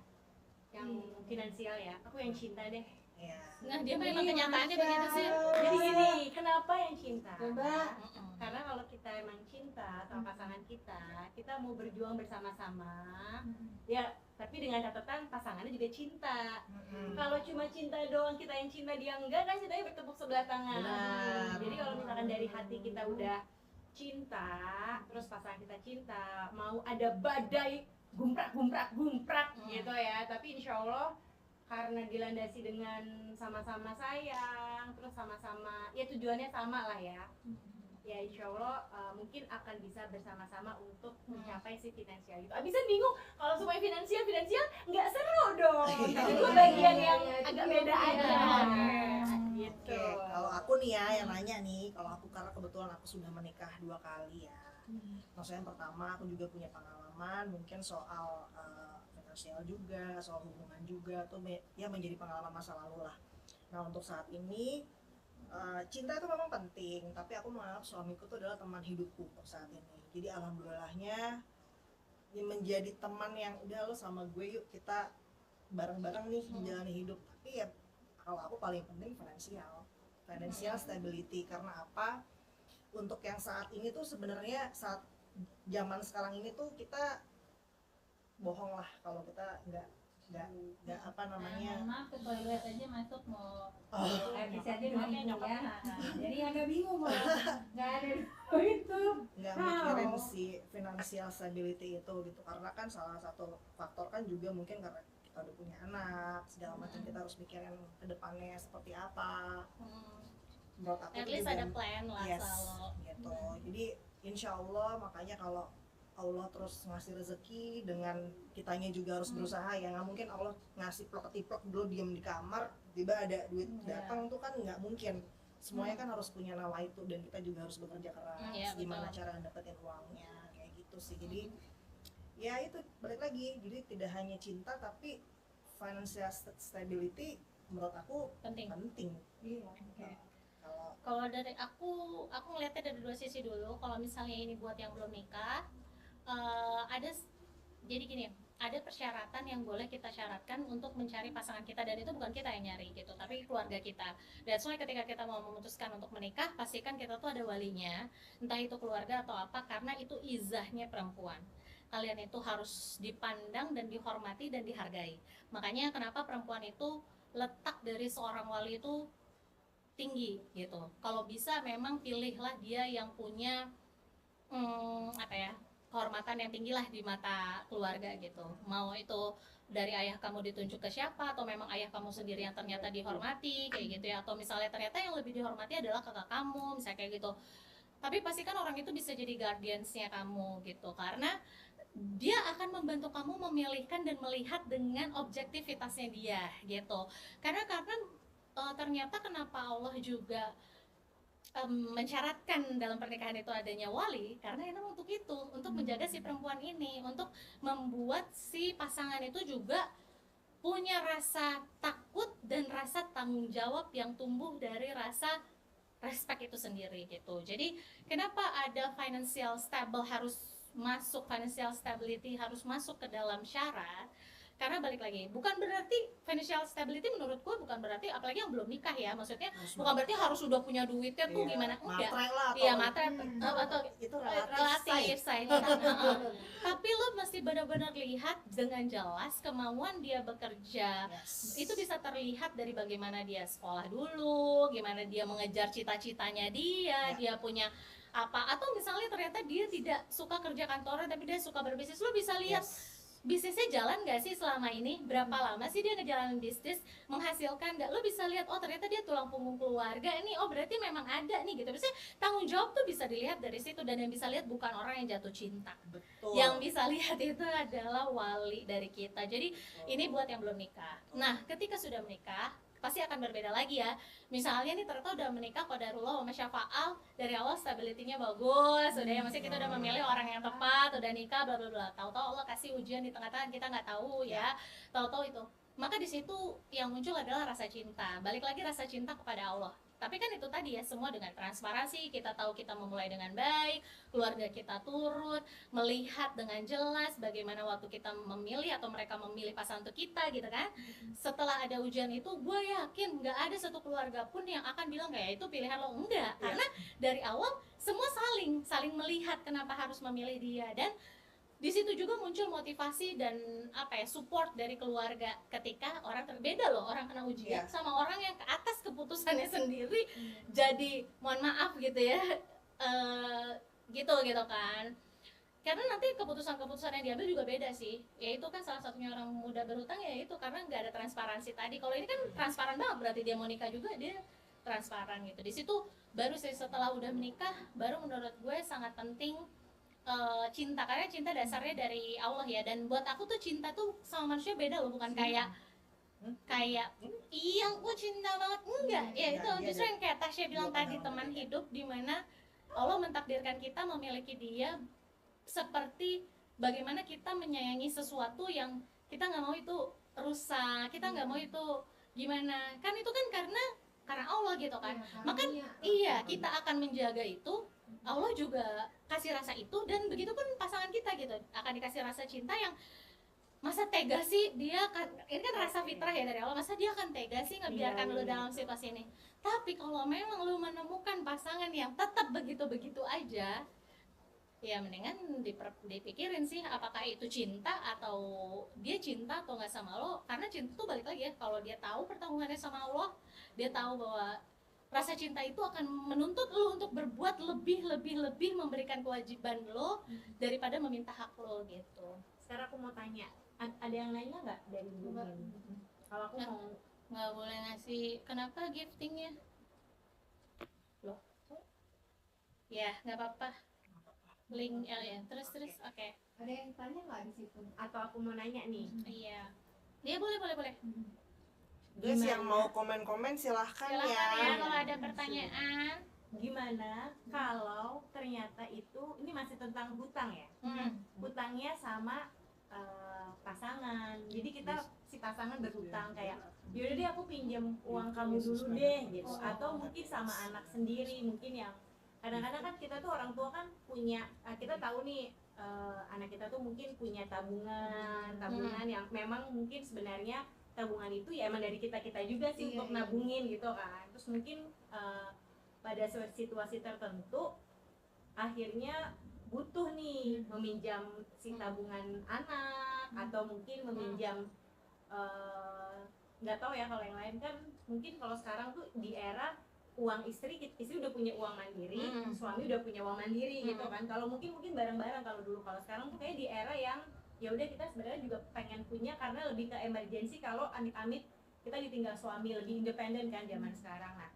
yang finansial ya. Aku yang cinta deh. Iya. nah dia memang kenyataannya begitu sih. Jadi gini, kenapa yang cinta? Coba. Karena kalau kita emang cinta sama pasangan kita mau berjuang bersama-sama. Ya, tapi dengan catatan pasangannya juga cinta. Kalau cuma cinta doang, kita yang cinta dia enggak, kan cintanya bertepuk sebelah tangan. Benar. Jadi kalau misalkan dari hati kita udah cinta, terus pasangan kita cinta, mau ada badai gumprak gitu ya, tapi insya Allah karena dilandasi dengan sama-sama sayang, terus sama-sama ya tujuannya sama lah ya. Ya insya Allah mungkin akan bisa bersama-sama untuk mencapai si finansial itu. Abisan bingung kalau semuanya finansial nggak seru dong. Tapi gue bagian yang agak beda aja. Gitu. Oke, kalau aku nih ya yang nanya nih, kalau aku karena kebetulan aku sudah menikah 2 kali ya. Maksudnya yang pertama aku juga punya pengalaman mungkin soal finansial juga, soal hubungan juga tuh ya menjadi pengalaman masa lalu lah. Nah untuk saat ini cinta itu memang penting, tapi aku menganggap suamiku itu adalah teman hidupku untuk saat ini. Jadi alhamdulillahnya ini menjadi teman yang udah lo sama gue yuk kita bareng-bareng nih menjalani hidup. Tapi ya kalau aku paling penting financial stability. Karena apa? Untuk yang saat ini tuh sebenarnya saat zaman sekarang ini tuh kita bohong lah kalau kita nggak apa namanya. Maaf ke toilet aja masuk mau Bisa aja dua duitnya ribu nyokap. ya. Jadi agak bingung kalau nggak ada itu. Nggak mikirin si financial stability itu gitu, karena kan salah satu faktor kan juga mungkin karena kita udah punya anak segala macam, kita harus mikirin ke depannya seperti apa. Menurut aku At tuh least juga- ada plan lah yes, selalu. gitu. Jadi insya Allah makanya kalau Allah terus ngasih rezeki dengan kitanya juga harus berusaha ya, nggak mungkin Allah ngasih plok-tiplok dulu diem di kamar tiba ada duit datang tuh kan nggak mungkin. Semuanya kan harus punya nawa itu dan kita juga harus bekerja keras Iya, gimana betul. cara dapetin uangnya kayak gitu sih. Jadi ya itu balik lagi, jadi tidak hanya cinta tapi financial stability menurut aku Penting. penting. Iya. Kalau Kalau dari aku ngeliatnya dari dua sisi dulu. Kalau misalnya ini buat yang belum nikah, jadi gini, ada persyaratan yang boleh kita syaratkan untuk mencari pasangan kita, dan itu bukan kita yang nyari gitu, tapi keluarga kita. Dan soalnya ketika kita mau memutuskan untuk menikah, pastikan kita tuh ada walinya, entah itu keluarga atau apa, karena itu izahnya perempuan. Kalian itu harus dipandang dan dihormati dan dihargai. Makanya kenapa perempuan itu letak dari seorang wali itu tinggi gitu. Kalau bisa memang pilihlah dia yang punya kehormatan yang tinggi lah di mata keluarga gitu. Mau itu dari ayah kamu ditunjuk ke siapa, atau memang ayah kamu sendiri yang ternyata dihormati kayak gitu ya, atau misalnya ternyata yang lebih dihormati adalah kakak kamu misalnya kayak gitu. Tapi pastikan orang itu bisa jadi guardiansnya kamu gitu, karena dia akan membantu kamu memilihkan dan melihat dengan objektivitasnya dia gitu. Karena ternyata kenapa Allah juga mensyaratkan dalam pernikahan itu adanya wali, karena emang untuk itu, untuk menjaga si perempuan ini, untuk membuat si pasangan itu juga punya rasa takut dan rasa tanggung jawab yang tumbuh dari rasa respect itu sendiri gitu. Jadi kenapa ada financial stable harus masuk, financial stability harus masuk ke dalam syarat? Karena balik lagi, bukan berarti financial stability menurutku bukan berarti, apalagi yang belum nikah ya, maksudnya bukan berarti harus sudah punya duitnya tuh gimana, enggak. Matre lah Iya, matre atau itu relatif say. Tapi lo mesti benar-benar lihat dengan jelas kemauan dia bekerja. Itu bisa terlihat dari bagaimana dia sekolah dulu, gimana dia mengejar cita-citanya dia punya apa, atau misalnya ternyata dia tidak suka kerja kantoran tapi dia suka berbisnis. Lo bisa lihat bisnisnya jalan gak sih selama ini, berapa lama sih dia ngejalanin bisnis, menghasilkan gak, lo bisa lihat, oh ternyata dia tulang punggung keluarga nih, oh berarti memang ada nih gitu. Biasanya tanggung jawab tuh bisa dilihat dari situ, dan yang bisa lihat bukan orang yang jatuh cinta. Betul. Yang bisa lihat itu adalah wali dari kita. Jadi ini buat yang belum nikah. Nah ketika sudah menikah pasti akan berbeda lagi ya. Misalnya nih ternyata udah menikah qadarullah wa masyafa'al, dari awal stability-nya bagus, udah ya, maksudnya kita udah memilih orang yang tepat, udah nikah bla bla bla. Tahu-tahu Allah kasih ujian di tengah-tengah, kita nggak tahu ya. Tahu-tahu itu. Maka di situ yang muncul adalah rasa cinta. Balik lagi rasa cinta kepada Allah. Tapi kan itu tadi ya, semua dengan transparansi, kita tahu kita memulai dengan baik, keluarga kita turut, melihat dengan jelas bagaimana waktu kita memilih atau mereka memilih pasangan untuk kita gitu kan. Setelah ada ujian itu, gue yakin nggak ada satu keluarga pun yang akan bilang kayak itu pilihan lo, enggak. Karena dari awal semua saling melihat kenapa harus memilih dia, dan di situ juga muncul motivasi dan support dari keluarga ketika orang terbeda loh, orang kena ujian sama orang yang ke atas keputusannya sendiri jadi mohon maaf gitu ya gitu kan. Karena nanti keputusan-keputusan yang diambil juga beda sih. Ya itu kan salah satunya orang muda berhutang ya itu, karena nggak ada transparansi tadi. Kalau ini kan transparan banget, berarti dia mau nikah juga dia transparan gitu. Di situ baru sih setelah udah menikah baru menurut gue sangat penting cinta, karena cinta dasarnya dari Allah ya. Dan buat aku tuh cinta tuh sama manusia beda loh, bukan kayak iya gue cinta banget, enggak ya. Itu justru yang kayak Tasya bilang tadi, teman hidup, dimana Allah mentakdirkan kita memiliki dia seperti bagaimana kita menyayangi sesuatu yang kita nggak mau itu rusak, kita nggak mau itu gimana kan, itu kan karena Allah gitu kan. Maka iya kita akan menjaga itu, Allah juga kasih rasa itu, dan begitu pun pasangan kita gitu akan dikasih rasa cinta yang masa tega sih dia kan, ini kan rasa fitrah ya dari Allah, masa dia akan tega sih ngebiarkan lu dalam situasi ini. Tapi kalau memang lu menemukan pasangan yang tetap begitu-begitu aja, ya mendingan dipikirin sih apakah itu cinta atau dia cinta atau nggak sama lo. Karena cinta tuh balik lagi ya, kalau dia tahu pertanggungannya sama Allah, dia tahu bahwa rasa cinta itu akan menuntut lo untuk berbuat lebih memberikan kewajiban lo daripada meminta hak lo gitu. Sekarang aku mau tanya, ada yang nanya nggak dari Bumin? Kalau aku mau nggak boleh ngasih, kenapa giftingnya? Loh? Ya nggak apa-apa. Link ya, terus oke. Ada yang tanya nggak di situ? Atau aku mau nanya nih? Iya. Ya boleh. Guys yang mau komen-komen silahkan Silakan ya. ya kalau ada pertanyaan. Gimana kalau ternyata itu, ini masih tentang hutang ya? Hutangnya sama pasangan. Jadi kita si pasangan berhutang kayak, yaudah deh aku pinjam uang kamu dulu deh gitu. Atau mungkin sama anak sendiri, mungkin yang kadang-kadang kan kita tuh orang tua kan punya, kita tahu nih anak kita tuh mungkin punya tabungan yang memang mungkin sebenarnya tabungan itu ya emang dari kita juga sih untuk nabungin gitu kan. Terus mungkin pada situasi tertentu akhirnya butuh nih meminjam si tabungan anak, atau mungkin meminjam nggak tahu ya kalau yang lain kan mungkin kalau sekarang tuh di era uang istri udah punya uang mandiri, suami udah punya uang mandiri gitu kan. Kalau mungkin bareng-bareng kalau dulu. Kalau sekarang tuh kayak di era yang ya udah kita sebenarnya juga pengen punya karena lebih ke emergency kalau amit-amit kita ditinggal suami, lebih independen kan zaman sekarang. Nah,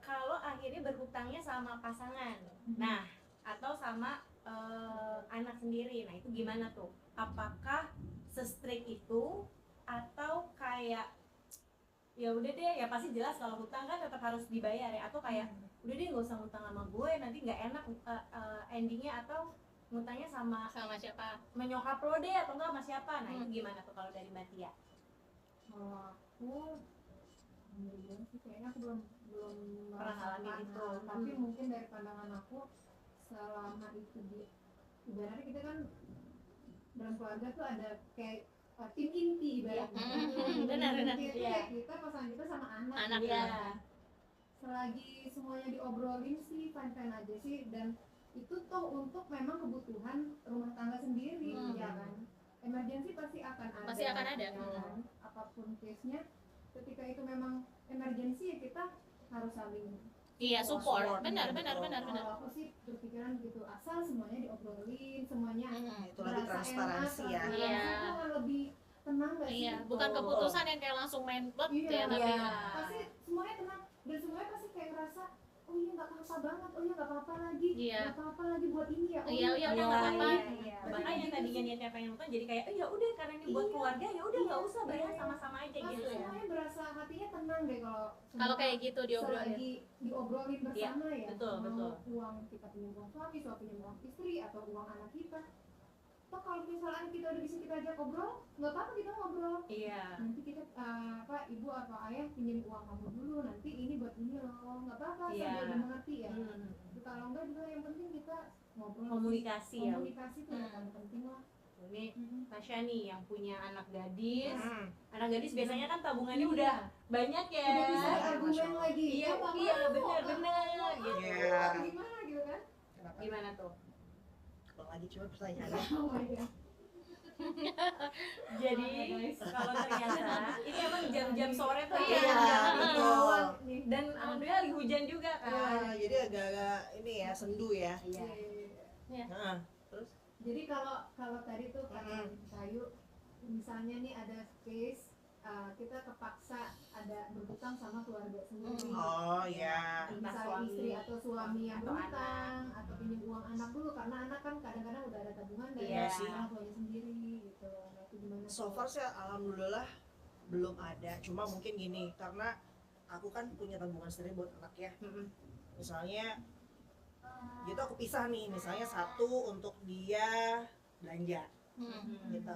kalau akhirnya berhutangnya sama pasangan, nah atau sama anak sendiri, nah itu gimana tuh? Apakah se-strict itu atau kayak ya udah deh, ya pasti jelas kalau hutang kan tetap harus dibayar ya, atau kayak udah deh nggak usah hutang sama gue, nanti nggak enak endingnya, atau ngutangnya sama siapa? menyokap lo deh atau enggak sama siapa. Nah itu gimana tuh kalau dari Mbak Tia? Kalau aku sih kayaknya aku belum Pernah ngalamin merasakan, itu. tapi mungkin dari pandangan aku selama itu ibaratnya kita kan dalam keluarga tuh ada kayak tim inti ibaratnya. Benar. Tim inti itu kayak kita pasangan kita sama anak Anak gitu. ya. Selagi semuanya diobrolin sih fine-fine aja sih, dan itu toh untuk memang kebutuhan rumah tangga sendiri ya kan. Emergency pasti akan ada, ya kan? Apapun case-nya, ketika itu memang emergency ya kita harus saling Support. Benar. Kalau aku sih berpikiran gitu, asal semuanya diobrolin, semuanya Itu lebih transparansi ya. Iya. Itu lebih tenang gak sih? Bukan keputusan yang kayak langsung main plot ya, tapi Pasti semuanya tenang, dan semuanya pasti kayak ngerasa oh iya nggak apa-apa banget, oh iya nggak apa-apa lagi, nggak apa-apa lagi buat ini ya, Iya, udah nggak apa-apa. Makanya tadinya niatnya pengen nonton jadi kayak ya udah karena ini buat keluarga ya udah nggak usah bayar sama-sama aja pasti gitu ya. semuanya berasa hatinya tenang deh kalau kayak gitu diobrolin. selagi diobrolin bersama ya. betul. Uang kita pinjam uang suami pinjam uang istri, atau uang anak kita. Toh kalau misalnya kita udah bisa kita ajak ngobrol, nggak apa-apa kita ngobrol. Iya. Nanti kita ibu atau ayah pinjam uang kamu dulu, nanti ini buat ini loh, nggak apa-apa, Iya. saya udah mengerti ya. Kalau enggak juga yang penting kita ngobrol. Komunikasi ya. Komunikasi itu yang paling penting lah. Ini Tasya nih yang punya anak gadis. Anak gadis biasanya kan tabungannya Iya. udah banyak ya. Udah bisa argumen lagi. Iya, Nggak iya mau, benar gitu. Iya. Gimana gitu kan? Kenapa? Gimana tuh? Kalau lagi coba pertanyaannya. Oh my god. Jadi kalau ternyata ini emang jam-jam sore tuh Iya, ya. betul. Dan alhamdulillah lagi hujan juga kan. Jadi agak-agak ini ya, sendu ya. Iya. Nah, terus Jadi kalau tadi tuh kata Kayu, misalnya nih ada case kita kepaksa ada berhutang sama keluarga sendiri. oh ya. Misalnya istri atau suami yang atau berhutang atau pinjam uang anak dulu, karena anak kan kadang-kadang udah ada tabungan dari Iya sih. orang tuanya sendiri gitu. Nah, itu gimana? So far sih alhamdulillah belum ada. Cuma mungkin gini, karena aku kan punya tabungan sendiri buat anak ya. Misalnya gitu aku pisah nih, misalnya satu untuk dia belanja gitu,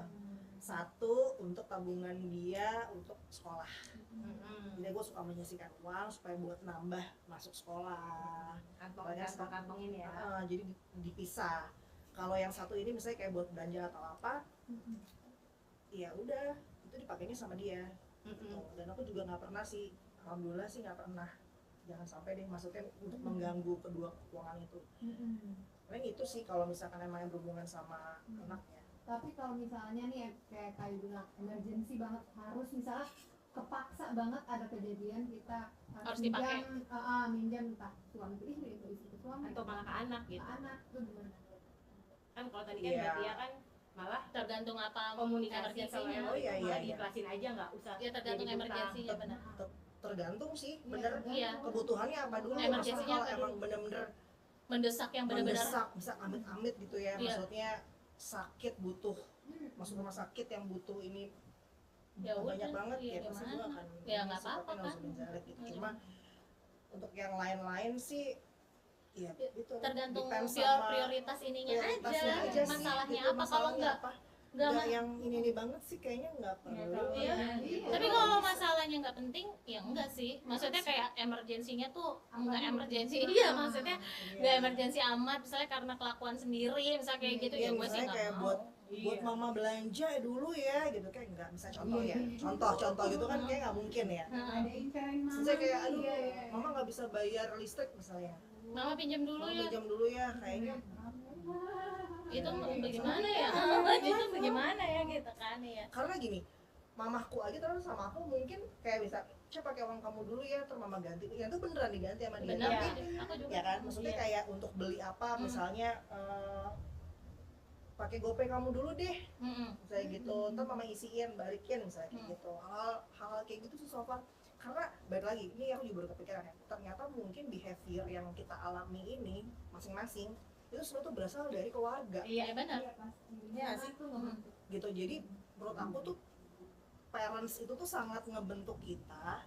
satu untuk tabungan dia untuk sekolah. Jadi gue suka menyisihkan uang supaya buat nambah masuk sekolah. Kantong-kantongin ya. Jadi dipisah. Kalau yang satu ini misalnya kayak buat belanja atau apa, ya udah itu dipakainya sama dia. Gitu. Dan aku juga nggak pernah sih, alhamdulillah sih nggak pernah. Jangan sampai deh, maksudnya untuk mengganggu kedua keuangan itu. Paling itu sih kalau misalkan emang yang berhubungan sama anaknya. Tapi kalau misalnya nih kayak Kayu bilang emergency banget, harus misalnya kepaksa banget ada kejadian kita Harus dipakai. minjam entah suami ke istri atau istri ke suami Atau malah ke anak ke gitu. anak tuh gimana? Kan kalau tadi kan Iya. Mbak Tia kan malah Tergantung apa komunikasi kalau emergensinya. emang iya, malah iya. diikhlasin aja nggak usah. Ya tergantung jadi hutang. emergensinya benar. Tergantung sih, bener. Iya. Kebutuhannya apa dulu? Emergensinya Masalah apa kalau emang dulu? bener-bener Mendesak yang benar-benar. mendesak, bisa amit-amit gitu ya. Iya. Maksudnya sakit butuh, masuk rumah sakit yang butuh ini Ya banyak udah, banget iya, ya pasti gue gimana? akan Ya, nggak apa-apa kan kan. gitu. Cuma untuk yang lain-lain sih ya itu Tergantung depends sama prioritas ininya prioritasnya aja. sih, Masalahnya gitu. apa? Kalau Masalahnya enggak apa? nggak Nggak yang ini banget sih kayaknya nggak perlu. Iya. Iya. Tapi kalau masalahnya nggak penting, ya enggak sih. Maksudnya kayak emergensinya tuh enggak emergensi. Iya, maksudnya enggak emergensi amat. Misalnya karena kelakuan sendiri, misalnya kayak gitu, Iya, ya gue sih misalnya nggak kayak mau. buat mama belanja dulu ya gitu, kayak nggak bisa contoh ya, contoh gitu kan kayak nggak mungkin ya. Ada incaran mama. Misalnya kayak aduh Iya. mama nggak bisa bayar listrik misalnya, Mama pinjam dulu mama ya. pinjam dulu ya, kayaknya Itu bagaimana ya? Itu bagaimana ya gitu kan ya. karena gini, mamahku aja terus sama aku mungkin kayak bisa coba pakai uang kamu dulu ya, terus mama ganti, yang itu beneran diganti sama dia. Benar, Tapi aku juga. ya kan, maksudnya Iya. kayak untuk beli apa misalnya pakai GoPay kamu dulu deh, misalnya gitu, ntar mama isiin balikin misalnya kayak gitu. Hal kayak gitu tuh so far, karena balik lagi ini aku juga baru kepikiran ya, ternyata mungkin behavior yang kita alami ini masing-masing itu semua tuh berasal dari keluarga Iya benar. Iya, pasti. Iya sih. Itu ngebentuk. gitu. Jadi menurut aku tuh parents itu tuh sangat ngebentuk kita.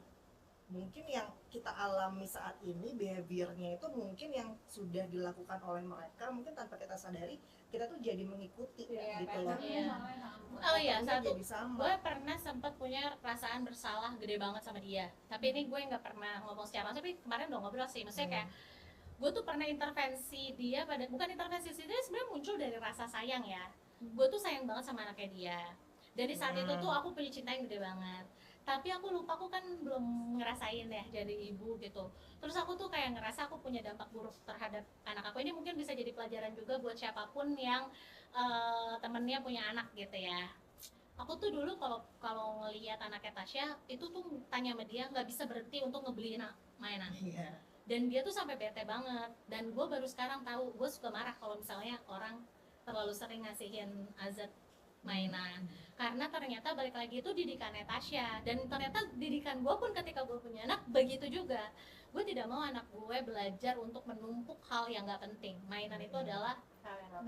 Mungkin yang kita alami saat ini behaviornya itu mungkin yang sudah dilakukan oleh mereka, mungkin tanpa kita sadari kita tuh jadi mengikuti Iya, gitu loh. patternnya Iya. sama sama. Oh iya, Patternnya satu jadi sama. gue pernah sempat punya perasaan bersalah gede banget sama dia, tapi ini gue nggak pernah ngomong secara langsung, tapi kemarin udah ngobrol sih, maksudnya kayak gue tuh pernah intervensi dia pada, bukan intervensi sih, dia sebenarnya muncul dari rasa sayang ya. Gue tuh sayang banget sama anaknya dia, dan di saat itu tuh aku punya cinta yang gede banget, tapi aku lupa, aku kan belum ngerasain ya jadi ibu gitu. Terus aku tuh kayak ngerasa aku punya dampak buruk terhadap anak aku. Ini mungkin bisa jadi pelajaran juga buat siapapun yang temennya punya anak gitu ya. Aku tuh dulu kalau ngelihat anaknya Tasya itu tuh tanya sama dia, nggak bisa berhenti untuk ngebeliin mainan, Iya. dan dia tuh sampai bete banget. Dan gue baru sekarang tahu, gue suka marah kalau misalnya orang terlalu sering ngasihin Azat mainan, karena ternyata balik lagi itu didikannya Tasya, dan ternyata didikan gue pun ketika gue punya anak begitu juga. Gue tidak mau anak gue belajar untuk menumpuk hal yang nggak penting. Mainan itu adalah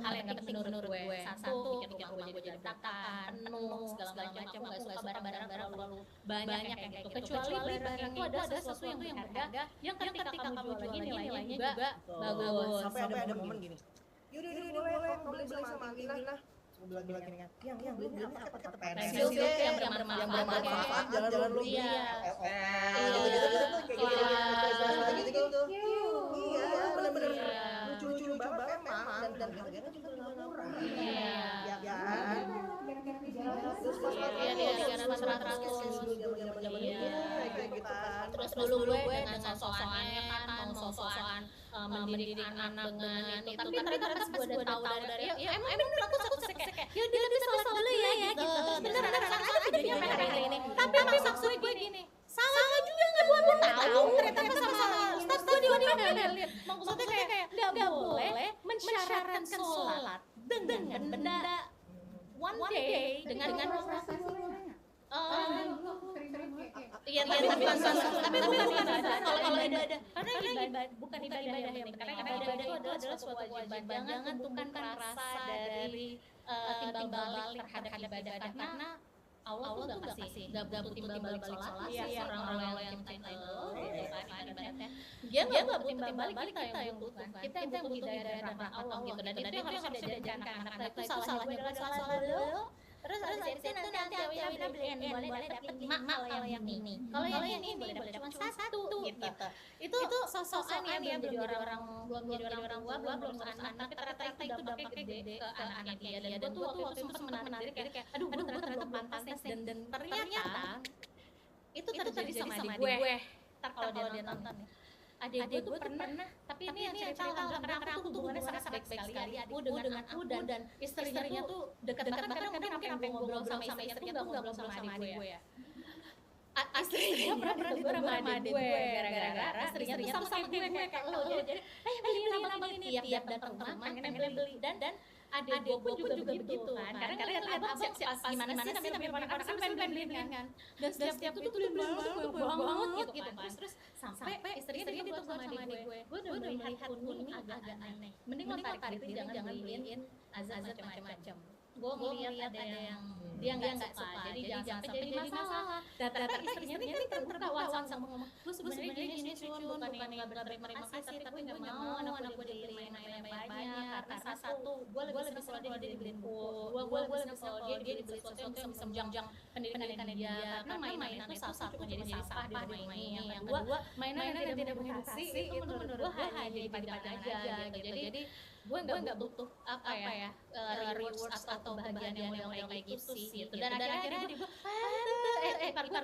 hal yang nggak penting menurut gue. Satu, bikin rumah gue jadi berantakan, penuh segala macam. Aku nggak suka barang-barang terlalu banyak yang kayak gitu. Kecuali barang itu ada sesuatu yang berharga, yang ketika kamu jual lagi nilainya juga bagus. Sampai ada momen gini, yaudah boleh kamu beli sama Aminah. Gue bilang gini kan, yang beli apa kata Pensil yang bermanfaat, jangan lu beli Iya. gitu-gitu tuh kayak gitu tuh. Iya, bener-bener Iya. lucu-lucu banget memang, dan harganya juga nggak murah. Iya. Ya kan? Gara-gara dijual. Terus pas Iya, dia 300. zaman-zaman Iya. dulu kayak gitu kan. Terus dulu gue dengan sosokannya kan mau sosokan mendidik anak dengan itu, tapi ternyata pas gue udah tahu dari ya emang bener aku kayak ya dia salah dulu ya gitu. Bener ada videonya sampai hari ini, tapi maksud gue gini, salah juga nggak gue tahu ternyata pas sama Ustaz tuh dia lihat maksudnya kayak nggak boleh mensyaratkan sholat dengan benda one day dengan Prestasi namanya. Sering-sering kayak iya tapi bukan ibadah. Kalau ibadah, karena ibadah bukan ibadah yang penting, karena ibadah itu adalah suatu kewajiban. Jangan tumbuhkan rasa dari timbal balik terhadap ibadah, karena Allah tuh nggak kasih, nggak butuh timbal balik sholat. Iya, Orang-orang yang mencintai Allah, ibadatnya dia nggak butuh timbal balik, kita yang butuhkan. Kita yang butuh hidayah dan rahmat Allah gitu, dan itu yang harus diajarkan ke anak-anak. Itu salahnya adalah sholat dulu. Terus dari situ nanti Awina beliin boleh dapet 5 kalau yang ini. Kalau yang ini boleh dapet cuma satu gitu. Itu sosokan ya, belum jadi orang tua, belum ngurus anak, tapi ternyata itu dampaknya gede ke anak-anak dia. Dan gue tuh waktu itu sempat menarik diri kayak aduh ternyata pantas dan ternyata itu terjadi sama adik gue. Ntar kalau dia nonton nih, adik gue tuh pernah, tapi ini yang cerita karena aku tuh hubungannya sangat baik sekali adikku dengan aku, dan istrinya tuh dekat banget, bahkan mungkin sampai ngobrol sama istrinya tuh nggak ngobrol sama adik gue ya. Istrinya pernah ditegur sama adik gue gara-gara istrinya tuh sama kayak gue kayak lo, jadi beliin abang ini tiap datang ke rumah pengen beli, dan adik gue pun juga begitu kan, karena lihat abang gimana sih namanya anak kan pengen beliin kan, dan setiap itu beliin banget banget gitu kan. Terus sampai istrinya ditegur sama adik gue udah melihat ini agak aneh, mending lo tarik diri, jangan beliin Azat macam-macam. Gue melihat ada yang dia nggak suka, jadi jangan sampai jadi masalah. Data istrinya ini kan terbawa sama ngomong, gue sebenarnya gini Cun, bukan nggak berterima kasih, tapi nggak mau anak gue dibeliin mainan banyak, karena satu gue lebih senang kalau dia dibeliin buku, gue lebih senang kalau dia dibeli sesuatu yang bisa menunjang pendidikan dia, karena mainan itu salah satu jadi sampah di rumah ini. Yang kedua, mainan yang tidak berfungsi itu menurut gue hanya jadi pajangan aja gitu. Jadi gue nggak butuh apa ya rewards atau bahagian yang model kayak gitu sih gitu. Dan akhirnya dia ipar gue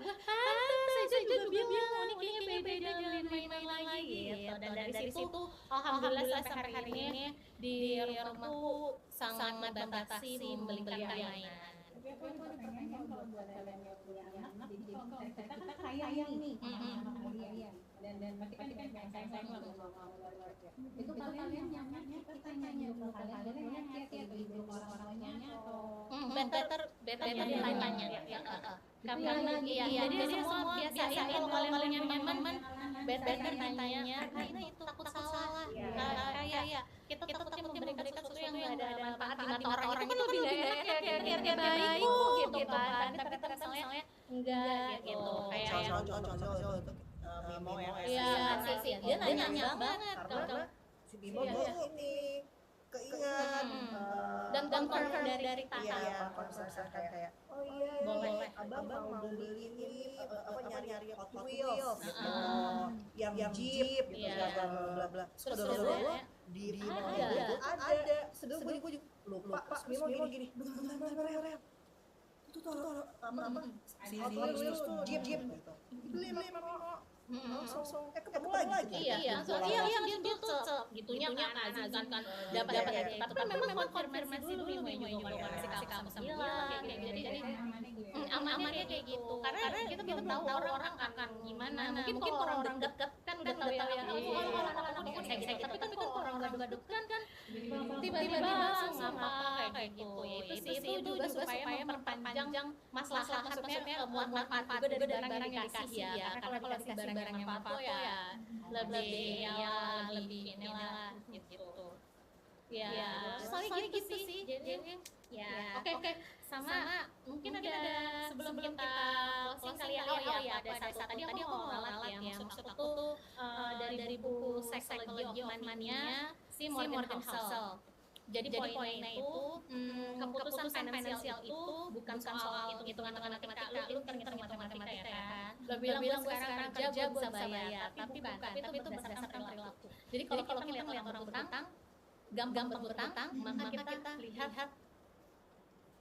saya juga bilang ini kayaknya beda jangan main-main lagi gitu. Dan dari situ alhamdulillah sampai hari ini di rumahku sangat membatasi membelikan mainan. tapi aku ada pertanyaan kalau buat kalian yang punya anak, jadi kalau kita kan sayang nih sama anak kalian, dan pasti kan kita sayang lah sama keluarga. Itu kalian nyamannya kita nanya dulu ke kalian ngasih atau ibu orang tuanya atau better ditanya ya. Karena jadi semua biasain kalau kalian yang nyaman better tanya karena itu takut salah. Kayak kita takutnya memberikan sesuatu yang enggak ada manfaat di mata orang itu kan lebih enak ya biar baik gitu kan. Tapi misalnya enggak gitu. Kayak contoh itu Bimo ya. iya sih dia nanya banget Karena si Bimo tuh ini keingat dan confirm dari iya konser kayak oh iya boleh abang mau beli ini apa nyari Hot Wheels gitu yang Jeep gitu bla bla terus udah di ada sedang gue lupa pas Bimo gini bentar itu tuh apa si Hot Wheels tuh Jeep gitu beli Bimo langsung ketemu lagi iya dia tuh gitunya kan kan dapat tapi kan memang konfirmasi dulu mau juga kasih kamu sembilan jadi amannya kayak gitu karena kita belum tahu orang akan gimana mungkin kalau orang deket kan udah tahu ya kalau kayak gitu tapi kan kalau orang udah deket kan tiba-tiba langsung apa kayak gitu ya itu juga supaya memperpanjang masalah maksudnya buat manfaat juga dari barang yang dikasih ya karena kalau dikasih barang yang manfaat ya lebih inilah gitu ya soalnya gitu sih jadi ya oke sama mungkin ada sebelum kita closing kali ya ada satu tadi aku mau ralat ya maksud aku tuh dari buku Psychology of Money-nya si Morgan Housel. Jadi poinnya itu keputusan finansial itu bukan soal hitung-hitungan matematika. Lu ngitung matematika ya kan. Lo bilang gue sekarang kerja gue bisa bayar, tapi itu berdasarkan perilaku. Jadi kalau kita ngeliat orang berutang, gampang berutang, maka kita lihat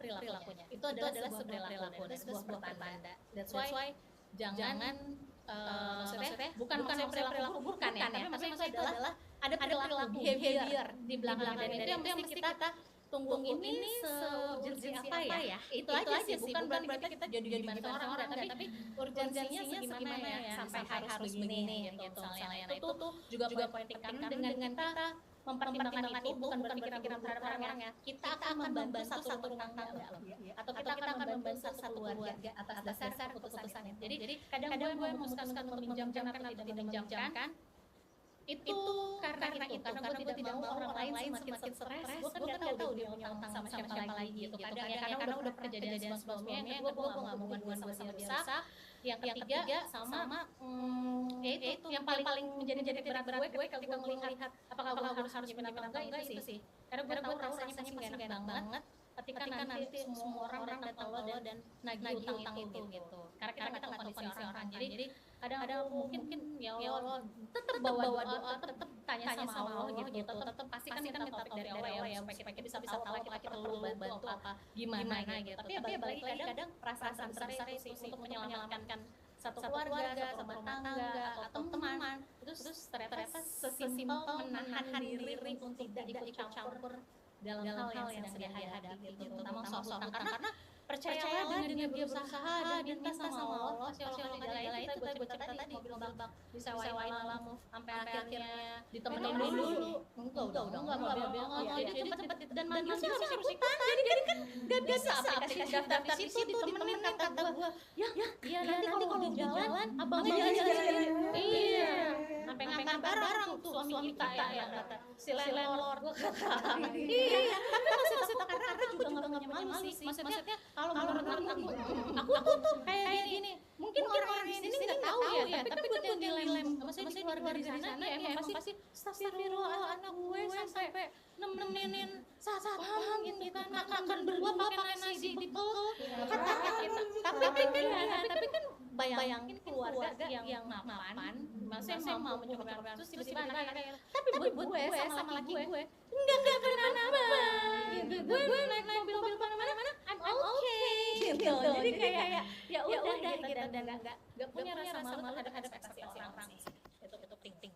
perilakunya. Itu adalah sebuah perilaku, sebuah tanda. That's why jangan maksudnya bukan perilaku bukan ya, tapi maksudnya itu adalah ada perilaku behavior di belakang dan itu yang mesti kita tunggu ini se-urgensi apa ya? Itu aja sih, bukan berarti kita jadi gimana orang tapi urgensinya segimana ya sampai harus begini gitu misalnya. Nah itu tuh juga poin penting dengan kita mempertimbangkan itu bukan berpikiran terhadap orangnya, kita akan membantu satu rumah tangga atau kita akan membantu satu keluarga atas dasar keputusan itu. Jadi kadang gue memutuskan untuk meminjamkan atau tidak meminjamkan itu karena gue tidak mau orang lain semakin stres. Gue kan nggak tahu dia punya utang sama siapa lagi gitu. Kadang ya karena udah pernah kejadian sebelumnya. Yang kedua gue nggak mau hubungan sama dia rusak. Yang ketiga sama itu yang paling menjadi berat gue ketika melihat apakah gue harus menyimpan atau enggak itu sih. Karena gue tahu rasanya pasti gak enak banget ketika nanti semua orang datang ke lo dan nagih utang itu gitu. Karena kita nggak tahu kondisi orang. Jadi kadang mungkin ya Allah tetap bawa doa, tetap tanya sama Allah gitu. Tetap pasti kan minta topik dari Allah ya supaya kita bisa tahu laki-laki perlu bantu apa gimana gitu. Tapi ya balik lagi kadang perasaan terbesar itu untuk menyelamatkan satu keluarga, satu rumah tangga atau teman. Terus ternyata sesimpel menahan diri untuk tidak ikut campur dalam hal yang sedang dihadapi gitu, terutama soal utang karena percayalah dengan dia berusaha dan minta sama Allah si Allah jalan itu gue cerita tadi mobil bak disewain malam sampai akhirnya ditemenin dulu enggak jadi cepet dan manggil sih harus ikutan jadi kan gak bisa aplikasi daftar di situ ditemenin kata gue ya nanti kalau udah jalan abangnya jalan iya sampai ngantar barang tuh suami kita ya kata si landlord gue kata iya tapi maksud karena aku juga gak punya malu sih maksudnya kalau menurut aku tuh kayak gini mungkin orang-orang di sini nggak tahu ya tapi buat yang dilem maksudnya di keluarga di sana ya emang pasti astagfirullah anak gue sampai nemenin saat paham gitu kan makan berdua pakai nasi di bekal kata kita tapi kan bayangin keluarga yang mapan maksudnya mau mencoba terus tiba-tiba anaknya tapi buat gue sama laki gue enggak kenapa gitu gue naik mobil mana-mana I'm okay gitu jadi kayak ya udah gitu dan enggak punya rasa malu terhadap ekspektasi orang itu penting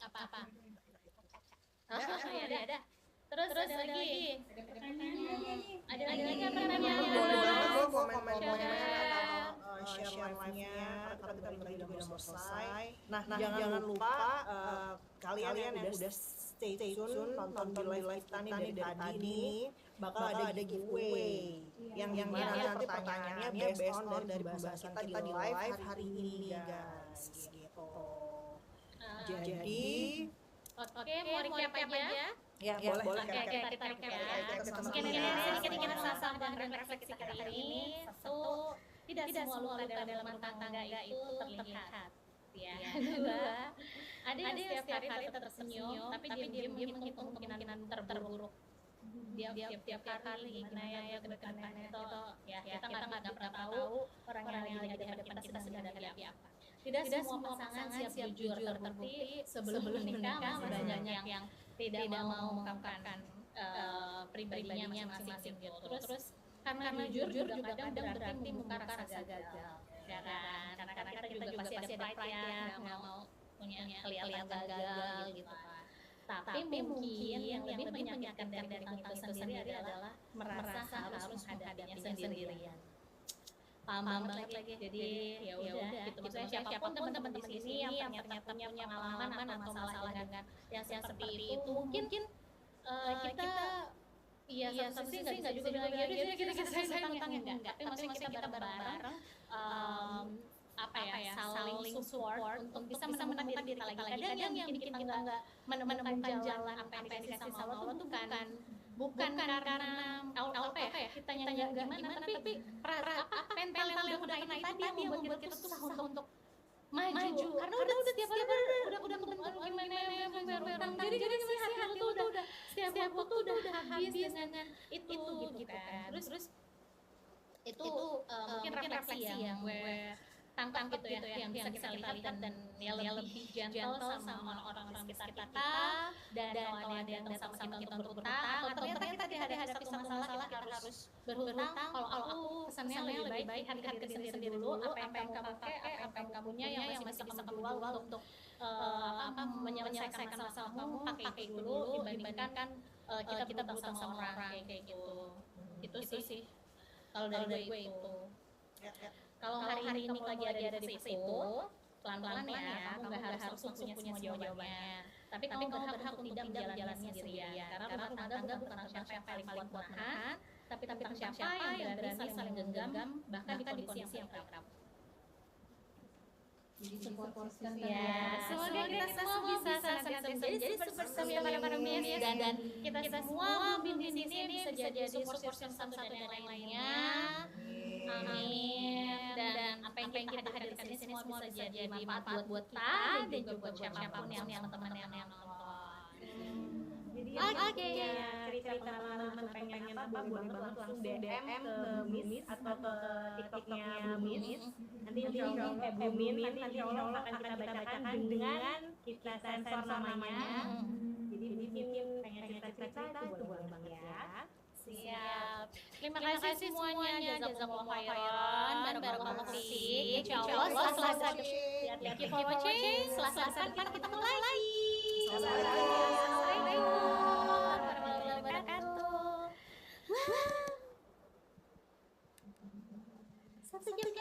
apa ya ada Terus ada lagi. Ada pertanyaan Ada lagi nggak pertanyaan? Boleh banget lo komen-komen Share. atau share live-nya karena kita bentar lagi juga udah mau selesai. Nah, jangan lupa kalian yang udah stay tune nonton di live kita nih dari tadi nih bakal ada giveaway yang nanti pertanyaannya based on dari pembahasan kita di live hari ini guys gitu. Jadi Oke, mau recap aja. ya boleh Oke, kita recap ya. Mungkin ini sedikit kita sampaikan dan refleksi kita hari ini. Satu, tidak semua luka dalam rumah tangga itu terlihat. Ya. Dua, ada yang setiap hari tetap tersenyum, tapi diam-diam menghitung kemungkinan terburuk. Dia tiap hari gimana ya ke depannya itu ya kita nggak pernah tahu orang yang lagi di hadapan kita sedang ada apa. Tidak semua pasangan siap jujur terbukti sebelum menikah. Masih banyak yang tidak mau mengungkapkan pribadinya masing-masing gitu. Terus karena jujur juga kadang berarti membuka rasa gagal. Ya kan? Karena kita juga pasti ada pride ya, nggak mau punya kelihatan gagal gitu kan. Tapi mungkin yang lebih menyakitkan dari hutang itu sendiri adalah merasa harus menghadapinya sendirian. Paham banget lagi. Jadi ya udah gitu. Maksudnya siapapun teman-teman di sini yang ternyata punya pengalaman atau masalah dengan yang seperti itu, mungkin kita iya satu sisi nggak juga bilang ya udah kita selesai utangnya enggak. Tapi maksudnya kita bareng-bareng apa ya saling support untuk bisa menemukan diri kita lagi. Kadang yang bikin kita nggak menemukan jalan apa yang dikasih sama Allah tuh bukan karena apa ya kitanya nggak gimana, tapi mental yang udah kena itu tadi yang membuat kita susah untuk maju karena udah setiap hari udah kebentuk gimana ya jadi sih hati lu tuh udah setiap waktu tuh udah habis dengan itu gitu kan. Terus itu mungkin refleksi yang gue tangkap gitu ya yang bisa kita lihat dan ya lebih gentle sama orang-orang sekitar kita, dan kalau ada yang datang sama kita untuk berhutang atau ternyata kita dihadapi sama masalah kita harus berhutang. Kalau aku pesannya lebih baik hargai diri sendiri dulu, apa yang kamu pakai, apa yang kamu punya yang masih bisa kamu jual untuk menyelesaikan masalah kamu, pakai itu dulu dibandingkan kita berhutang sama orang kayak gitu. Itu sih kalau dari gue itu. Kalau hari ini lagi ada di situ, pelan-pelan ya, kamu nggak harus punya semua jawabannya. Tapi kamu berhak untuk tidak menjalannya sendirian. Karena rumah tangga bukan siapa yang paling kuat nahan, tapi tentang siapa yang berani saling genggam, bahkan di kondisi yang berat. jadi support system Ya, semoga kita semua bisa senantiasa jadi support system para milenial dan kita semua di sini bisa jadi support system satu dan yang lainnya. Amin. Dan apa yang kita hadirkan di sini semua bisa jadi manfaat buat kita dan juga buat siapapun yang teman-teman yang nonton. Jadi Oke. cerita pengalaman pengen apa boleh banget langsung DM ke Miss atau ke TikToknya Miss. Nanti insya Allah nanti Allah akan kita bacakan dengan kita sensor namanya. Jadi mungkin pengen cerita-cerita itu boleh banget ya. Siap. Terima kasih semuanya. Jazakumullah khairan. Barakallahu fiik. Insyaallah setelah lihat keep watching. Setelah depan kita mulai lagi. Assalamualaikum warahmatullahi wabarakatuh. Satu jam